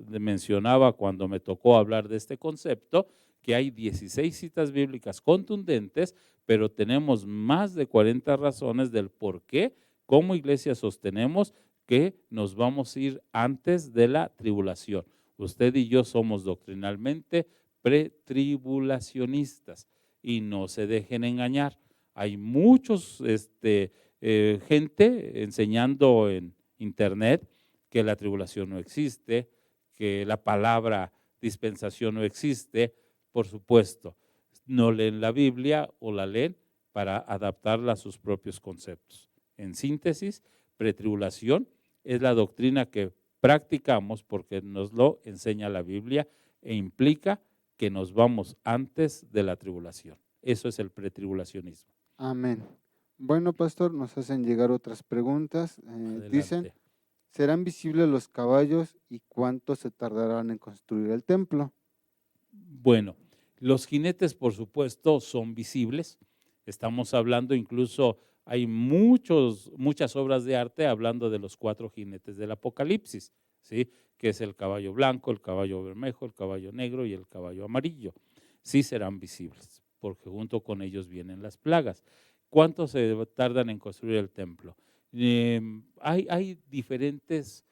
mencionaba cuando me tocó hablar de este concepto, que hay 16 citas bíblicas contundentes, pero tenemos más de 40 razones del por qué como iglesia sostenemos que nos vamos a ir antes de la tribulación. Usted y yo somos doctrinalmente pretribulacionistas, y no se dejen engañar. Hay muchos gente enseñando en internet que la tribulación no existe, que la palabra dispensación no existe. Por supuesto, no leen la Biblia o la leen para adaptarla a sus propios conceptos. En síntesis, pretribulación es la doctrina que practicamos porque nos lo enseña la Biblia, e implica que nos vamos antes de la tribulación. Eso es el pretribulacionismo. Amén. Bueno, pastor, nos hacen llegar otras preguntas. Dicen, ¿serán visibles los caballos y cuánto se tardarán en construir el templo? Bueno, los jinetes, por supuesto, son visibles. Estamos hablando, incluso hay muchas obras de arte hablando de los 4 jinetes del Apocalipsis, ¿sí?, que es el caballo blanco, el caballo bermejo, el caballo negro y el caballo amarillo. Sí serán visibles, porque junto con ellos vienen las plagas. ¿Cuánto se tardan en construir el templo? Hay diferentes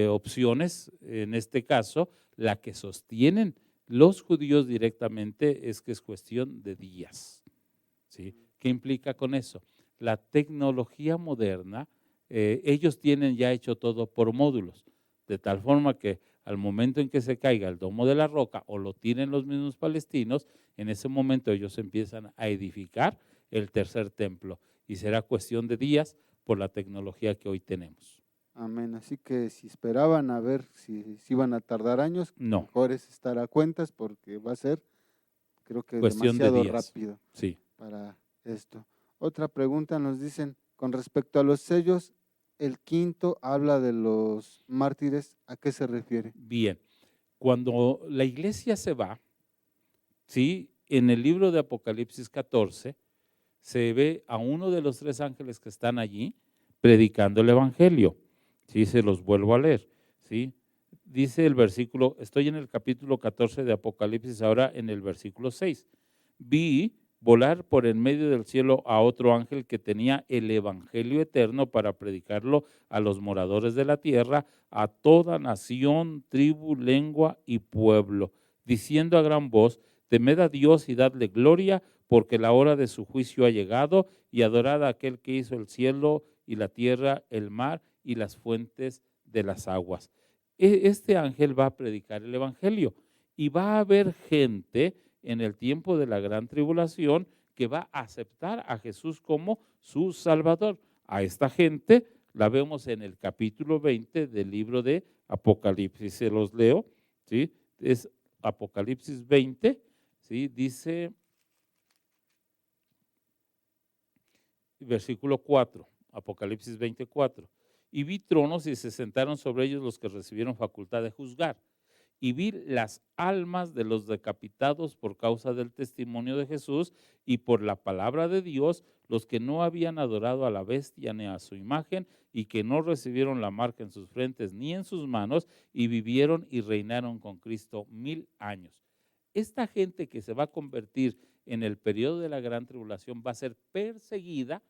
opciones. En este caso, la que sostienen los judíos directamente es que es cuestión de días, ¿sí? ¿Qué implica con eso? La tecnología moderna, ellos tienen ya hecho todo por módulos, de tal forma que al momento en que se caiga el domo de la roca o lo tienen los mismos palestinos, en ese momento ellos empiezan a edificar el tercer templo, y será cuestión de días por la tecnología que hoy tenemos. Amén. Así que si esperaban a ver si iban a tardar años, no, mejor es estar a cuentas, porque va a ser, creo que cuestión demasiado de días. rápido, sí, para esto. Otra pregunta nos dicen, con respecto a los sellos, el quinto habla de los mártires, ¿a qué se refiere? Bien, cuando la iglesia se va, ¿sí?, en el libro de Apocalipsis 14 se ve a uno de los 3 ángeles que están allí predicando el evangelio. Sí, se los vuelvo a leer, ¿sí? Dice el versículo, estoy en el capítulo 14 de Apocalipsis, ahora en el versículo 6. Vi volar por en medio del cielo a otro ángel que tenía el evangelio eterno para predicarlo a los moradores de la tierra, a toda nación, tribu, lengua y pueblo, diciendo a gran voz, temed a Dios y dadle gloria, porque la hora de su juicio ha llegado, y adorad a aquel que hizo el cielo y la tierra, el mar y las fuentes de las aguas. Este ángel va a predicar el evangelio, y va a haber gente en el tiempo de la gran tribulación que va a aceptar a Jesús como su Salvador. A esta gente la vemos en el capítulo 20 del libro de Apocalipsis. Se los leo, ¿sí? Es Apocalipsis 20, ¿sí? Dice, versículo 4, Apocalipsis 24. y vi tronos y se sentaron sobre ellos los que recibieron facultad de juzgar. Y vi las almas de los decapitados por causa del testimonio de Jesús y por la palabra de Dios, los que no habían adorado a la bestia ni a su imagen y que no recibieron la marca en sus frentes ni en sus manos, y vivieron y reinaron con Cristo 1000 años. Esta gente que se va a convertir en el periodo de la gran tribulación va a ser perseguida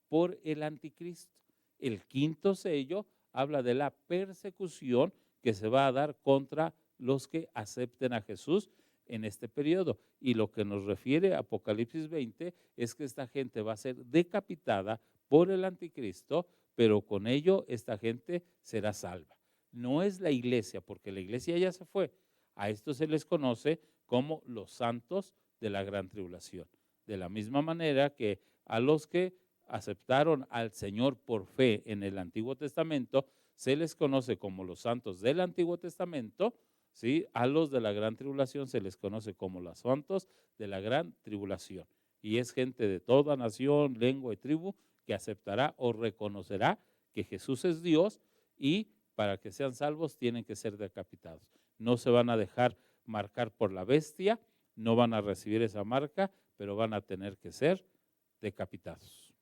por el anticristo. El quinto sello habla de la persecución que se va a dar contra los que acepten a Jesús en este periodo. Y lo que nos refiere a Apocalipsis 20 es que esta gente va a ser decapitada por el anticristo, pero con ello esta gente será salva. No es la iglesia, porque la iglesia ya se fue. A esto se les conoce como los santos de la gran tribulación. De la misma manera que a los que aceptaron al Señor por fe en el Antiguo Testamento, se les conoce como los santos del Antiguo Testamento, ¿sí? A los de la gran tribulación se les conoce como los santos de la gran tribulación. Y es gente de toda nación, lengua y tribu que aceptará o reconocerá que Jesús es Dios, y para que sean salvos tienen que ser decapitados. No se van a dejar marcar por la bestia, no van a recibir esa marca, pero van a tener que ser decapitados.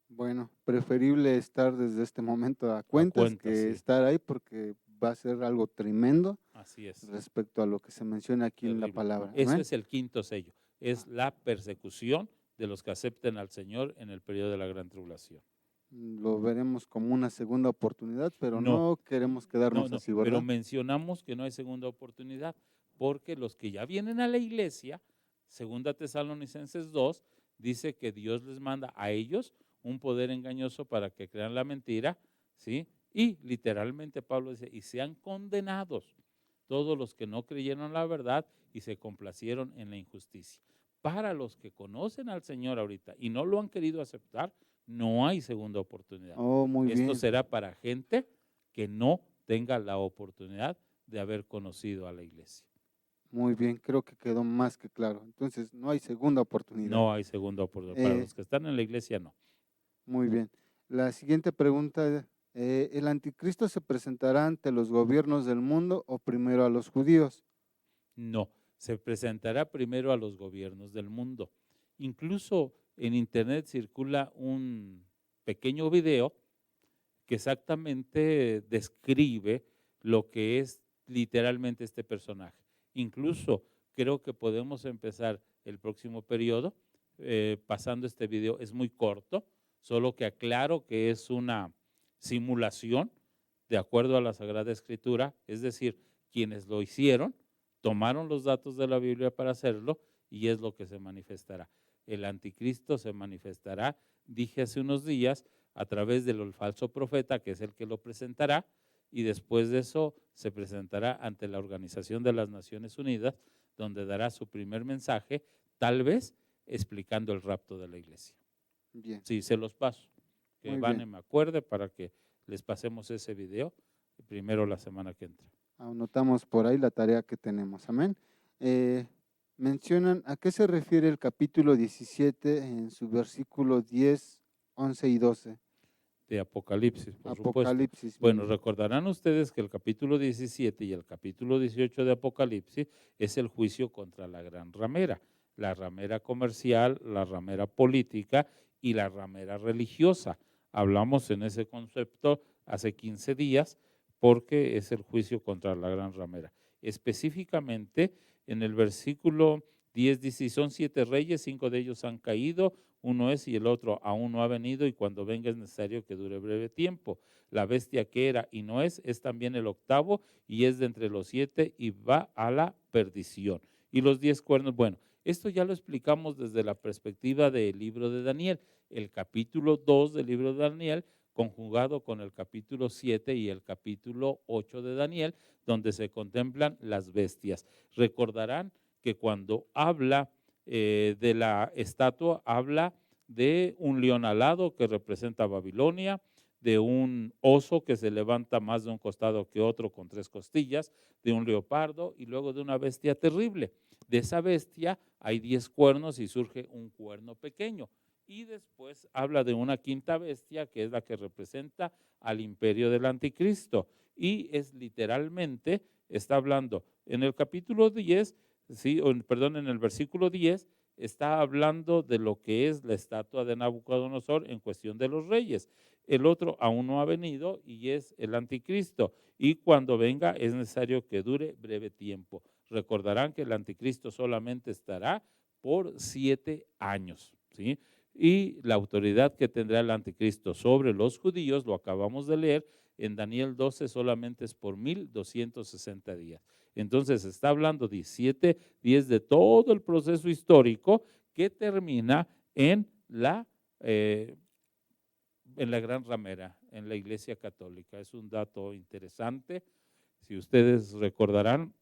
Bueno, preferible estar desde este momento a cuentas que sí. estar ahí, porque va a ser algo tremendo Así es. respecto a lo que se menciona aquí en la Terrible. palabra. Eso Amén. es el quinto sello, es la persecución de los que acepten al Señor en el periodo de la gran tribulación. Lo veremos como una segunda oportunidad, pero No. no queremos quedarnos así, ¿verdad? Pero mencionamos que no hay segunda oportunidad, porque los que ya vienen a la iglesia, 2 Tesalonicenses 2, dice que Dios les manda a ellos un poder engañoso para que crean la mentira, ¿sí? Y literalmente Pablo dice, y sean condenados todos los que no creyeron la verdad y se complacieron en la injusticia. Para los que conocen al Señor ahorita y no lo han querido aceptar, no hay segunda oportunidad. Oh, muy Esto bien. será para gente que no tenga la oportunidad de haber conocido a la iglesia. Muy bien, creo que quedó más que claro. Entonces, no hay segunda oportunidad. No hay segunda oportunidad. Para los que están en la iglesia, no. Muy bien. La siguiente pregunta, ¿el anticristo se presentará ante los gobiernos del mundo o primero a los judíos? No, se presentará primero a los gobiernos del mundo. Incluso en internet circula un pequeño video que exactamente describe lo que es literalmente este personaje. Incluso creo que podemos empezar el próximo periodo pasando este video. Es muy corto, solo que aclaro que es una simulación de acuerdo a la Sagrada Escritura, es decir, quienes lo hicieron tomaron los datos de la Biblia para hacerlo, y es lo que se manifestará. El anticristo se manifestará, dije hace unos días, a través del falso profeta, que es el que lo presentará, y después de eso se presentará ante la Organización de las Naciones Unidas, donde dará su primer mensaje, tal vez explicando el rapto de la iglesia. Bien. Sí, se los paso. Que Muy Vane bien. me acuerde para que les pasemos ese video primero la semana que entra. Anotamos por ahí la tarea que tenemos. Amén. Mencionan a qué se refiere el capítulo 17 en su versículo 10, 11 y 12. De Apocalipsis, por supuesto. Apocalipsis. Bueno, recordarán ustedes que el capítulo 17 y el capítulo 18 de Apocalipsis es el juicio contra la gran ramera, la ramera comercial, la ramera política y la ramera religiosa. Hablamos en ese concepto hace 15 días porque es el juicio contra la gran ramera. Específicamente en el versículo 10 dice, son 7 reyes, 5 de ellos han caído, uno es y el otro aún no ha venido, y cuando venga es necesario que dure breve tiempo. La bestia que era y no es también el octavo, y es de entre los 7 y va a la perdición. Y los 10 cuernos, bueno, esto ya lo explicamos desde la perspectiva del libro de Daniel, el capítulo 2 del libro de Daniel, conjugado con el capítulo 7 y el capítulo 8 de Daniel, donde se contemplan las bestias. Recordarán que cuando habla de la estatua, habla de un león alado que representa a Babilonia, de un oso que se levanta más de un costado que otro con 3 costillas, de un leopardo y luego de una bestia terrible. De esa bestia hay 10 cuernos y surge un cuerno pequeño. y después habla de una quinta bestia que es la que representa al imperio del anticristo, y es literalmente, está hablando en el capítulo 10, sí, perdón, en el versículo 10, está hablando de lo que es la estatua de Nabucodonosor en cuestión de los reyes. El otro aún no ha venido y es el anticristo, y cuando venga es necesario que dure breve tiempo. Recordarán que el anticristo solamente estará por 7 años, ¿sí? Y la autoridad que tendrá el anticristo sobre los judíos, lo acabamos de leer en Daniel 12, solamente es por 1260 días. Entonces está hablando 17 días de todo el proceso histórico que termina en la gran ramera, en la Iglesia Católica. Es un dato interesante. Si ustedes recordarán,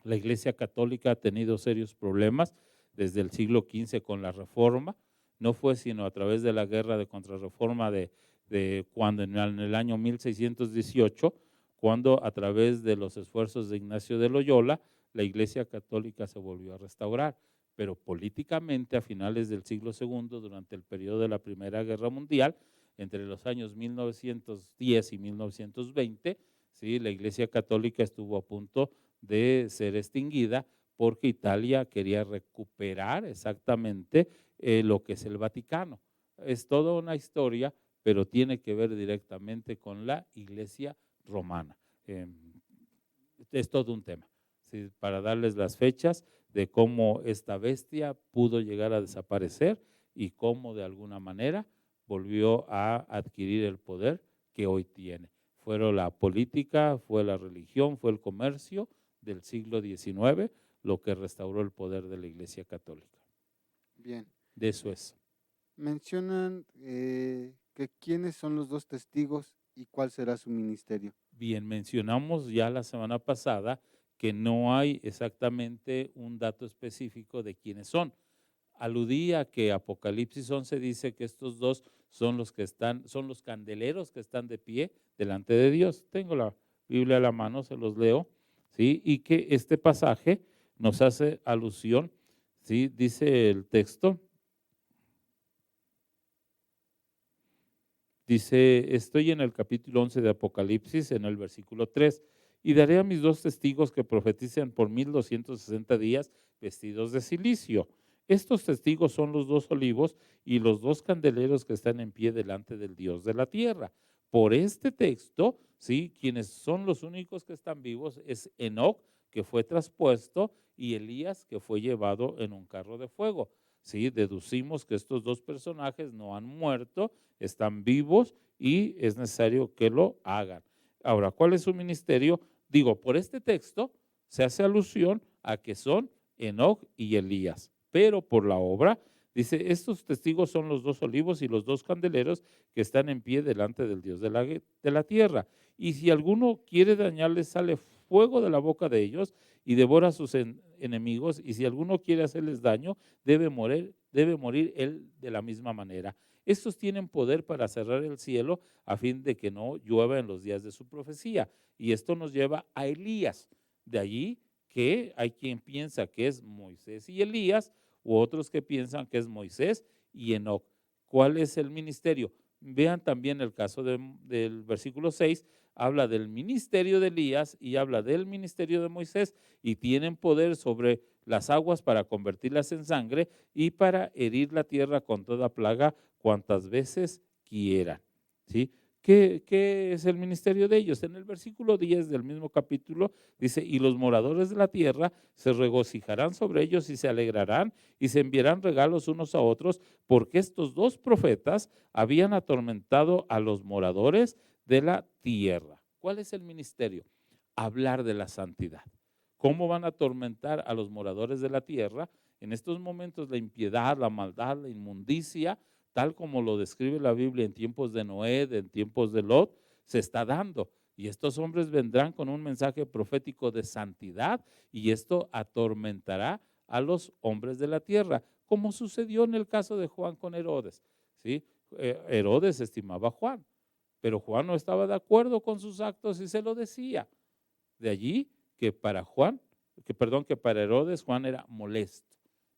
la Iglesia Católica ha tenido serios problemas desde el siglo XV con la Reforma. No fue sino a través de la guerra de contrarreforma de cuando en el año 1618, cuando a través de los esfuerzos de Ignacio de Loyola, la Iglesia Católica se volvió a restaurar. Pero políticamente a finales del siglo II, durante el periodo de la Primera Guerra Mundial, entre los años 1910 y 1920, ¿sí? La Iglesia Católica estuvo a punto de ser extinguida porque Italia quería recuperar exactamente lo que es el Vaticano. Es toda una historia, pero tiene que ver directamente con la Iglesia romana. Es todo un tema, ¿sí? Para darles las fechas de cómo esta bestia pudo llegar a desaparecer y cómo de alguna manera volvió a adquirir el poder que hoy tiene. Fueron la política, fue la religión, fue el comercio del siglo XIX lo que restauró el poder de la Iglesia Católica. Bien. De eso es. Mencionan que quiénes son los dos testigos y cuál será su ministerio. Bien, mencionamos ya la semana pasada que no hay exactamente un dato específico de quiénes son. Aludí a que Apocalipsis 11 dice que estos dos son los candeleros que están de pie delante de Dios. Tengo la Biblia a la mano, se los leo, ¿sí? Y que este pasaje nos hace alusión, ¿sí? Dice el texto, dice, estoy en el capítulo 11 de Apocalipsis, en el versículo 3, y daré a mis dos testigos que profeticen por 1260 días vestidos de cilicio. Estos testigos son los dos olivos y los dos candeleros que están en pie delante del Dios de la tierra. Por este texto, ¿sí? Quienes son los únicos que están vivos es Enoc, que fue traspuesto, y Elías, que fue llevado en un carro de fuego. ¿Sí? Deducimos que estos dos personajes no han muerto, están vivos y es necesario que lo hagan. Ahora, ¿cuál es su ministerio? Digo, por este texto se hace alusión a que son Enoc y Elías, pero por la obra, dice, estos testigos son los dos olivos y los dos candeleros que están en pie delante del Dios de la tierra. Y si alguno quiere dañarles, sale fuego de la boca de ellos y devora a sus enemigos, y si alguno quiere hacerles daño, debe morir él de la misma manera. Estos tienen poder para cerrar el cielo a fin de que no llueva en los días de su profecía. Y esto nos lleva a Elías. De allí que hay quien piensa que es Moisés y Elías, u otros que piensan que es Moisés y Enoc. ¿Cuál es el ministerio? Vean también el caso del versículo 6, habla del ministerio de Elías y habla del ministerio de Moisés, y tienen poder sobre las aguas para convertirlas en sangre y para herir la tierra con toda plaga cuantas veces quieran. ¿Sí? ¿Qué es el ministerio de ellos? En el versículo 10 del mismo capítulo dice, y los moradores de la tierra se regocijarán sobre ellos y se alegrarán y se enviarán regalos unos a otros, porque estos dos profetas habían atormentado a los moradores de la tierra. ¿Cuál es el ministerio? Hablar de la santidad. ¿Cómo van a atormentar a los moradores de la tierra? En estos momentos la impiedad, la maldad, la inmundicia, tal como lo describe la Biblia en tiempos de Noé, en tiempos de Lot, se está dando. Y estos hombres vendrán con un mensaje profético de santidad, y esto atormentará a los hombres de la tierra, como sucedió en el caso de Juan con Herodes. ¿Sí? Herodes estimaba a Juan, pero Juan no estaba de acuerdo con sus actos y se lo decía. De allí que para Herodes Juan era molesto.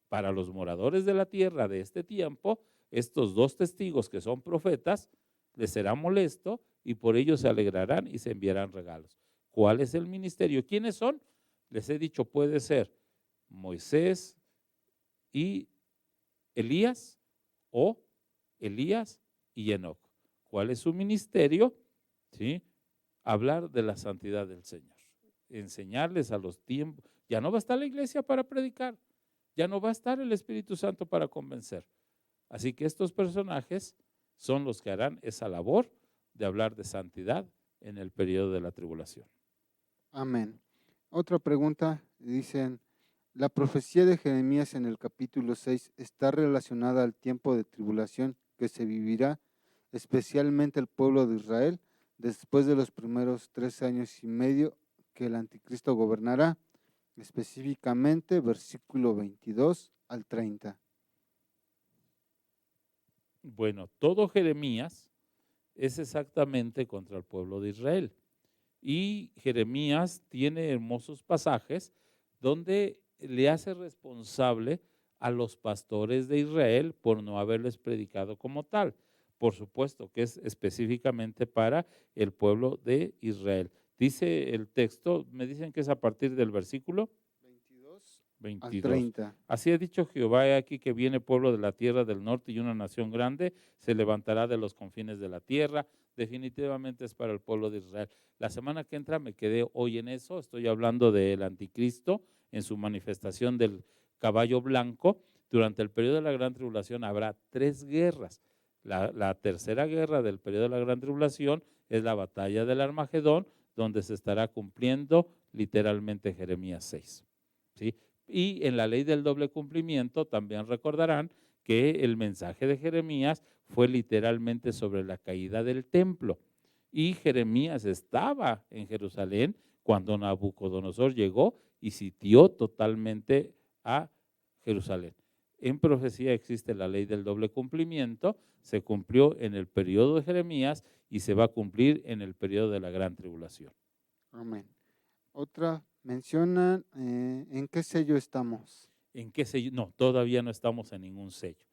Para los moradores de la tierra de este tiempo, estos 2 testigos que son profetas, les será molesto y por ello se alegrarán y se enviarán regalos. ¿Cuál es el ministerio? ¿Quiénes son? Les he dicho, puede ser Moisés y Elías o Elías y Enoc. ¿Cuál es su ministerio? ¿Sí? Hablar de la santidad del Señor, enseñarles a los tiempos. Ya no va a estar la iglesia para predicar, ya no va a estar el Espíritu Santo para convencer. Así que estos personajes son los que harán esa labor de hablar de santidad en el periodo de la tribulación. Amén. Otra pregunta, dicen, ¿la profecía de Jeremías en el capítulo 6 está relacionada al tiempo de tribulación que se vivirá, especialmente el pueblo de Israel, después de los primeros 3 años y medio que el anticristo gobernará? Específicamente, versículo 22 al 30. Bueno, todo Jeremías es exactamente contra el pueblo de Israel. Y Jeremías tiene hermosos pasajes donde le hace responsable a los pastores de Israel por no haberles predicado como tal. Por supuesto que es específicamente para el pueblo de Israel. Dice el texto, me dicen que es a partir del versículo 22. Al 30. Así ha dicho Jehová, he aquí que viene pueblo de la tierra del norte y una nación grande se levantará de los confines de la tierra. Definitivamente es para el pueblo de Israel. La semana que entra me quedé hoy en eso, estoy hablando del anticristo en su manifestación del caballo blanco. Durante el periodo de la gran tribulación habrá 3 guerras. La tercera guerra del periodo de la gran tribulación es la batalla del Armagedón, donde se estará cumpliendo literalmente Jeremías 6. ¿Sí? Y en la ley del doble cumplimiento también recordarán que el mensaje de Jeremías fue literalmente sobre la caída del templo. Y Jeremías estaba en Jerusalén cuando Nabucodonosor llegó y sitió totalmente a Jerusalén. En profecía existe la ley del doble cumplimiento, se cumplió en el periodo de Jeremías y se va a cumplir en el periodo de la gran tribulación. Amén. Otra, mencionan en qué sello estamos. ¿En qué sello? No, todavía no estamos en ningún sello.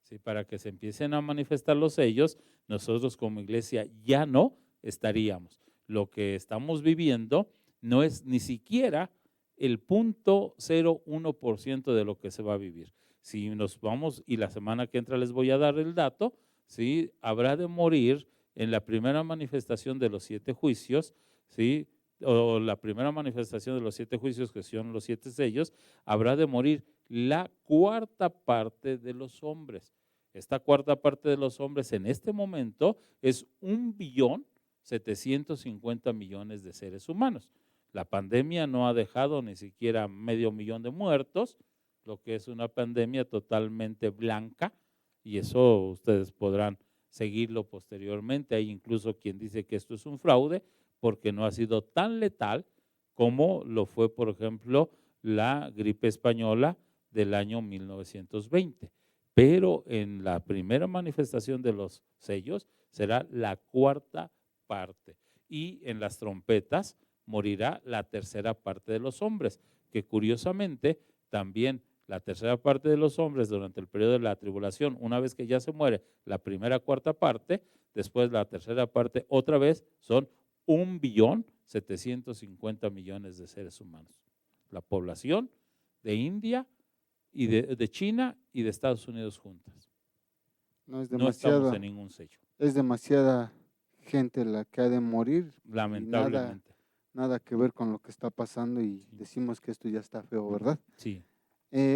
¿Sí? Para que se empiecen a manifestar los sellos, nosotros como iglesia ya no estaríamos. Lo que estamos viviendo no es ni siquiera el 0.01% de lo que se va a vivir. Si nos vamos, y la semana que entra les voy a dar el dato, ¿sí? Habrá de morir en la primera manifestación de los 7 juicios, ¿sí? O la primera manifestación de los 7 juicios, que son los 7 sellos, habrá de morir la 4ª parte de los hombres. Esta 4ª parte de los hombres en este momento es 1.750.000.000 de seres humanos. La pandemia no ha dejado ni siquiera 500.000 de muertos, lo que es una pandemia totalmente blanca, y eso ustedes podrán seguirlo posteriormente. Hay incluso quien dice que esto es un fraude, porque no ha sido tan letal como lo fue, por ejemplo, la gripe española del año 1920. Pero en la primera manifestación de los sellos será la 4ª parte. Y en las trompetas morirá la 3ª parte de los hombres, que curiosamente también la 3ª parte de los hombres durante el periodo de la tribulación, una vez que ya se muere la primera 4ª parte, después la 3ª parte otra vez son 1.750.000.000 de seres humanos. La población de India y de China y de Estados Unidos juntas. No estamos en ningún sello. Es demasiada gente la que ha de morir. Lamentablemente. Nada que ver con lo que está pasando y decimos que esto ya está feo, ¿verdad? Sí.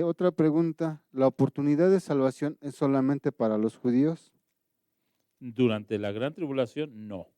Otra pregunta, ¿la oportunidad de salvación es solamente para los judíos? Durante la gran tribulación, no.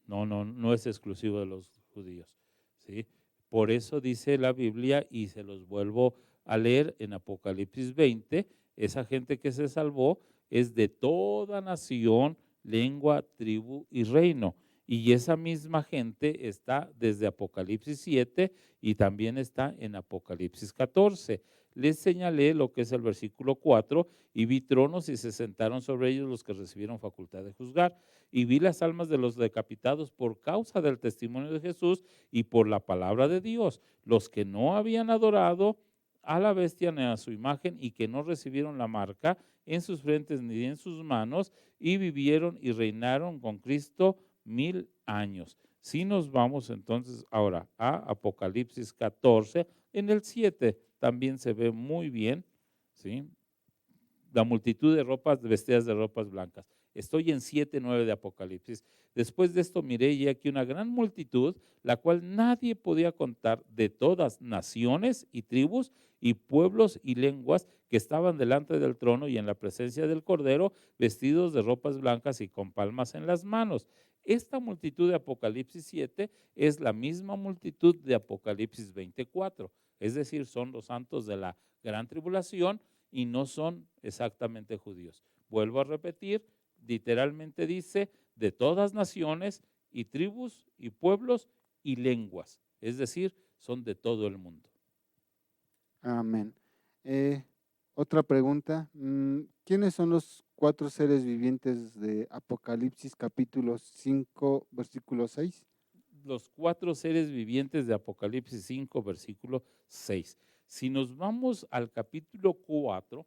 No es exclusivo de los judíos, ¿sí? Por eso dice la Biblia, y se los vuelvo a leer en Apocalipsis 20, esa gente que se salvó es de toda nación, lengua, tribu y reino. Y esa misma gente está desde Apocalipsis 7 y también está en Apocalipsis 14. Les señalé lo que es el versículo 4, y vi tronos y se sentaron sobre ellos los que recibieron facultad de juzgar. Y vi las almas de los decapitados por causa del testimonio de Jesús y por la palabra de Dios, los que no habían adorado a la bestia ni a su imagen, y que no recibieron la marca en sus frentes ni en sus manos, y vivieron y reinaron con Cristo 1000 años. Si nos vamos entonces ahora a Apocalipsis 14, en el 7 también se ve muy bien, ¿sí?, la multitud de ropas vestidas de ropas blancas. Estoy en 7:9 de Apocalipsis. Después de esto miré y aquí una gran multitud, la cual nadie podía contar, de todas naciones y tribus y pueblos y lenguas, que estaban delante del trono y en la presencia del Cordero, vestidos de ropas blancas y con palmas en las manos. Esta multitud de Apocalipsis 7 es la misma multitud de Apocalipsis 24, es decir, son los santos de la gran tribulación y no son exactamente judíos. Vuelvo a repetir, literalmente dice de todas naciones y tribus y pueblos y lenguas, es decir, son de todo el mundo. Amén. Otra pregunta, ¿quiénes son los 4 seres vivientes de Apocalipsis capítulo 5, versículo 6? Los 4 seres vivientes de Apocalipsis 5, versículo 6. Si nos vamos al capítulo 4,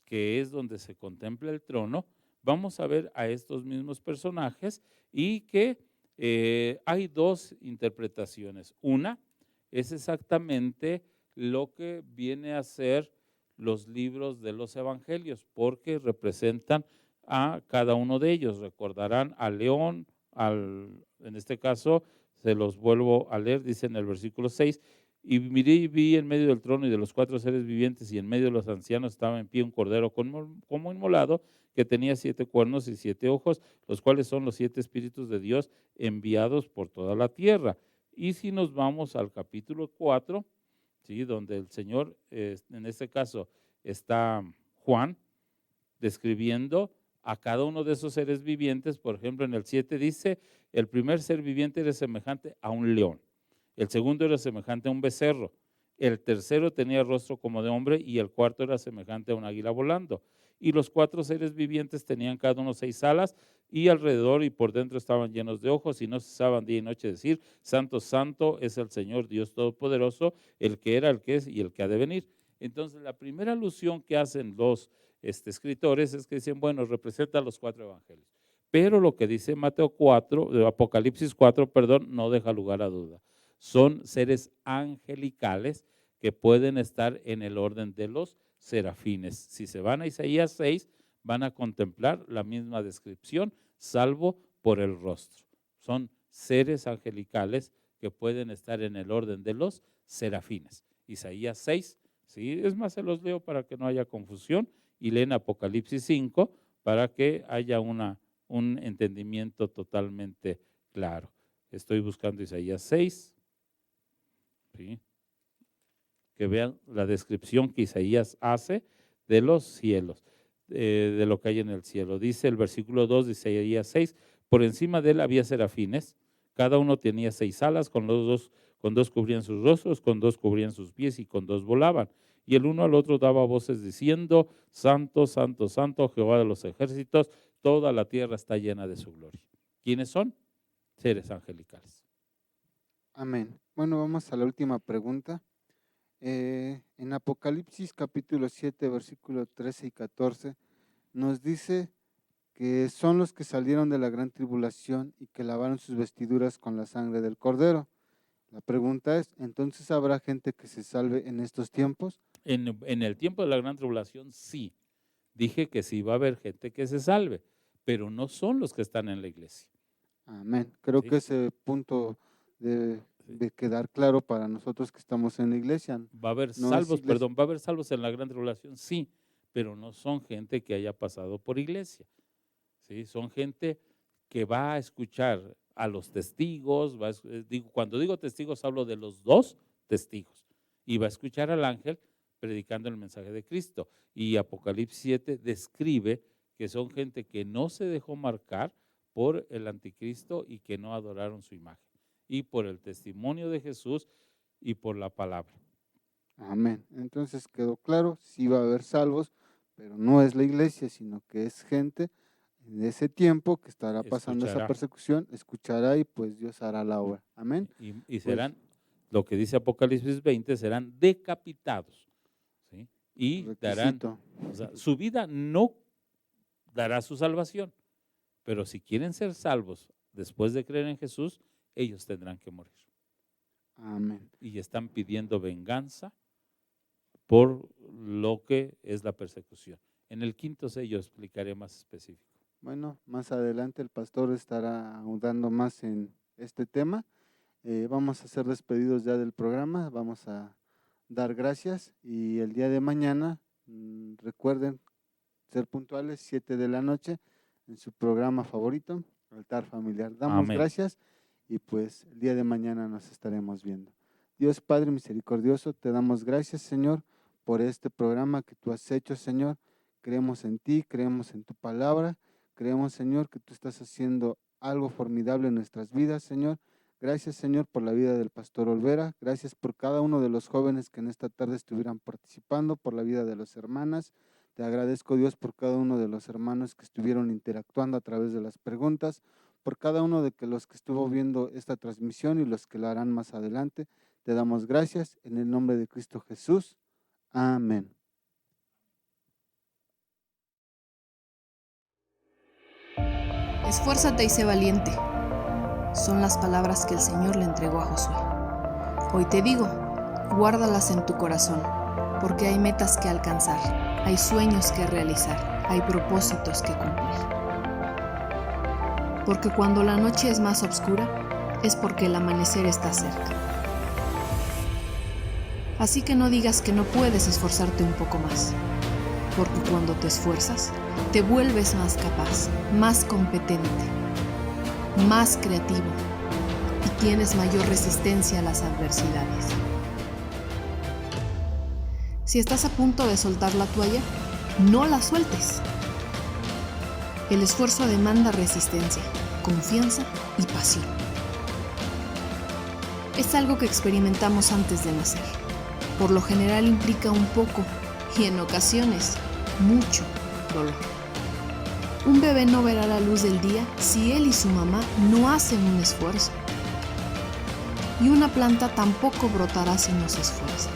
que es donde se contempla el trono, vamos a ver a estos mismos personajes y que hay 2 interpretaciones. Una es exactamente lo que viene a ser los libros de los evangelios, porque representan a cada uno de ellos. Recordarán al león, en este caso se los vuelvo a leer, dice en el versículo 6, y miré y vi en medio del trono y de los 4 seres vivientes y en medio de los ancianos estaba en pie un cordero como inmolado, que tenía 7 cuernos y 7 ojos, los cuales son los 7 espíritus de Dios enviados por toda la tierra. Y si nos vamos al capítulo 4, ¿sí?, donde el Señor, en este caso está Juan, describiendo a cada uno de esos seres vivientes. Por ejemplo, en el 7 dice, el primer ser viviente era semejante a un león, el segundo era semejante a un becerro, el tercero tenía rostro como de hombre y el cuarto era semejante a un águila volando. Y los 4 seres vivientes tenían cada uno 6 alas y alrededor y por dentro estaban llenos de ojos y no cesaban día y noche decir, Santo, Santo es el Señor Dios Todopoderoso, el que era, el que es y el que ha de venir. Entonces la primera alusión que hacen los escritores es que dicen, bueno, representa los 4 evangelios. Pero lo que dice Apocalipsis 4, no deja lugar a duda. Son seres angelicales que pueden estar en el orden de los serafines. Si se van a Isaías 6, van a contemplar la misma descripción, salvo por el rostro. Son seres angelicales que pueden estar en el orden de los serafines. Isaías 6, ¿sí? Es más, se los leo para que no haya confusión y leen Apocalipsis 5 para que haya un entendimiento totalmente claro. Estoy buscando Isaías 6, ¿sí?, que vean la descripción que Isaías hace de los cielos, de lo que hay en el cielo. Dice el versículo 2 de Isaías 6, por encima de él había serafines, cada uno tenía 6 alas, con 2 cubrían sus rostros, con 2 cubrían sus pies y con 2 volaban. Y el uno al otro daba voces diciendo, Santo, Santo, Santo, Jehová de los ejércitos, toda la tierra está llena de su gloria. ¿Quiénes son? Seres angelicales. Amén. Bueno, vamos a la última pregunta. En Apocalipsis capítulo 7, versículo 13 y 14, nos dice que son los que salieron de la gran tribulación y que lavaron sus vestiduras con la sangre del Cordero. La pregunta es, ¿entonces habrá gente que se salve en estos tiempos? En el tiempo de la gran tribulación, sí. Dije que sí va a haber gente que se salve, pero no son los que están en la iglesia. Amén. Creo Sí. que ese punto de quedar claro para nosotros que estamos en la iglesia. Va a haber No salvos, es iglesia. va a haber salvos en la gran tribulación, sí, pero no son gente que haya pasado por iglesia. ¿Sí? Son gente que va a escuchar a los testigos, cuando digo testigos hablo de los 2 testigos, y va a escuchar al ángel predicando el mensaje de Cristo. Y Apocalipsis 7 describe que son gente que no se dejó marcar por el anticristo y que no adoraron su imagen, y por el testimonio de Jesús y por la palabra. Amén. Entonces quedó claro, sí va a haber salvos, pero no es la iglesia, sino que es gente de ese tiempo que estará pasando esa Escuchará. persecución, escuchará y pues Dios hará la obra. Amén. Y serán, lo que dice Apocalipsis 20, serán decapitados. ¿sí? Y Requisito. o sea, su vida no dará su salvación, pero si quieren ser salvos después de creer en Jesús, ellos tendrán que morir. Amén. Y están pidiendo venganza por lo que es la persecución. En el quinto sello explicaré más específico. Bueno, más adelante el pastor estará ahondando más en este tema. Vamos a ser despedidos ya del programa, vamos a dar gracias y el día de mañana, recuerden ser puntuales, 7 de la noche, en su programa favorito, Altar Familiar. Damos Amén. gracias y pues el día de mañana nos estaremos viendo. Dios Padre misericordioso, te damos gracias, Señor, por este programa que tú has hecho, Señor. Creemos en ti, creemos en tu palabra, creemos, Señor, que tú estás haciendo algo formidable en nuestras vidas, Señor. Gracias, Señor, por la vida del pastor Olvera. Gracias por cada uno de los jóvenes que en esta tarde estuvieran participando, por la vida de las hermanas. Te agradezco, Dios, por cada uno de los hermanos que estuvieron interactuando a través de las preguntas, por cada uno de los que estuvo viendo esta transmisión y los que la harán más adelante. Te damos gracias en el nombre de Cristo Jesús. Amén. Esfuérzate y sé valiente. Son las palabras que el Señor le entregó a Josué. Hoy te digo, guárdalas en tu corazón, porque hay metas que alcanzar, hay sueños que realizar, hay propósitos que cumplir. Porque cuando la noche es más oscura, es porque el amanecer está cerca. Así que no digas que no puedes esforzarte un poco más, porque cuando te esfuerzas, te vuelves más capaz, más competente, más creativo y tienes mayor resistencia a las adversidades. Si estás a punto de soltar la toalla, no la sueltes. El esfuerzo demanda resistencia, confianza y pasión. Es algo que experimentamos antes de nacer. Por lo general implica un poco y en ocasiones mucho dolor. Un bebé no verá la luz del día si él y su mamá no hacen un esfuerzo. Y una planta tampoco brotará si no se esfuerza.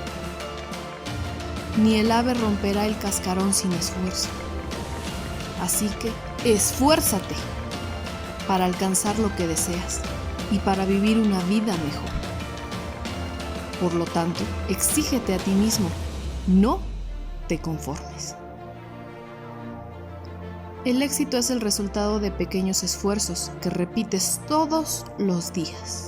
Ni el ave romperá el cascarón sin esfuerzo. Así que esfuérzate para alcanzar lo que deseas y para vivir una vida mejor. Por lo tanto, exígete a ti mismo, no te conformes. El éxito es el resultado de pequeños esfuerzos que repites todos los días.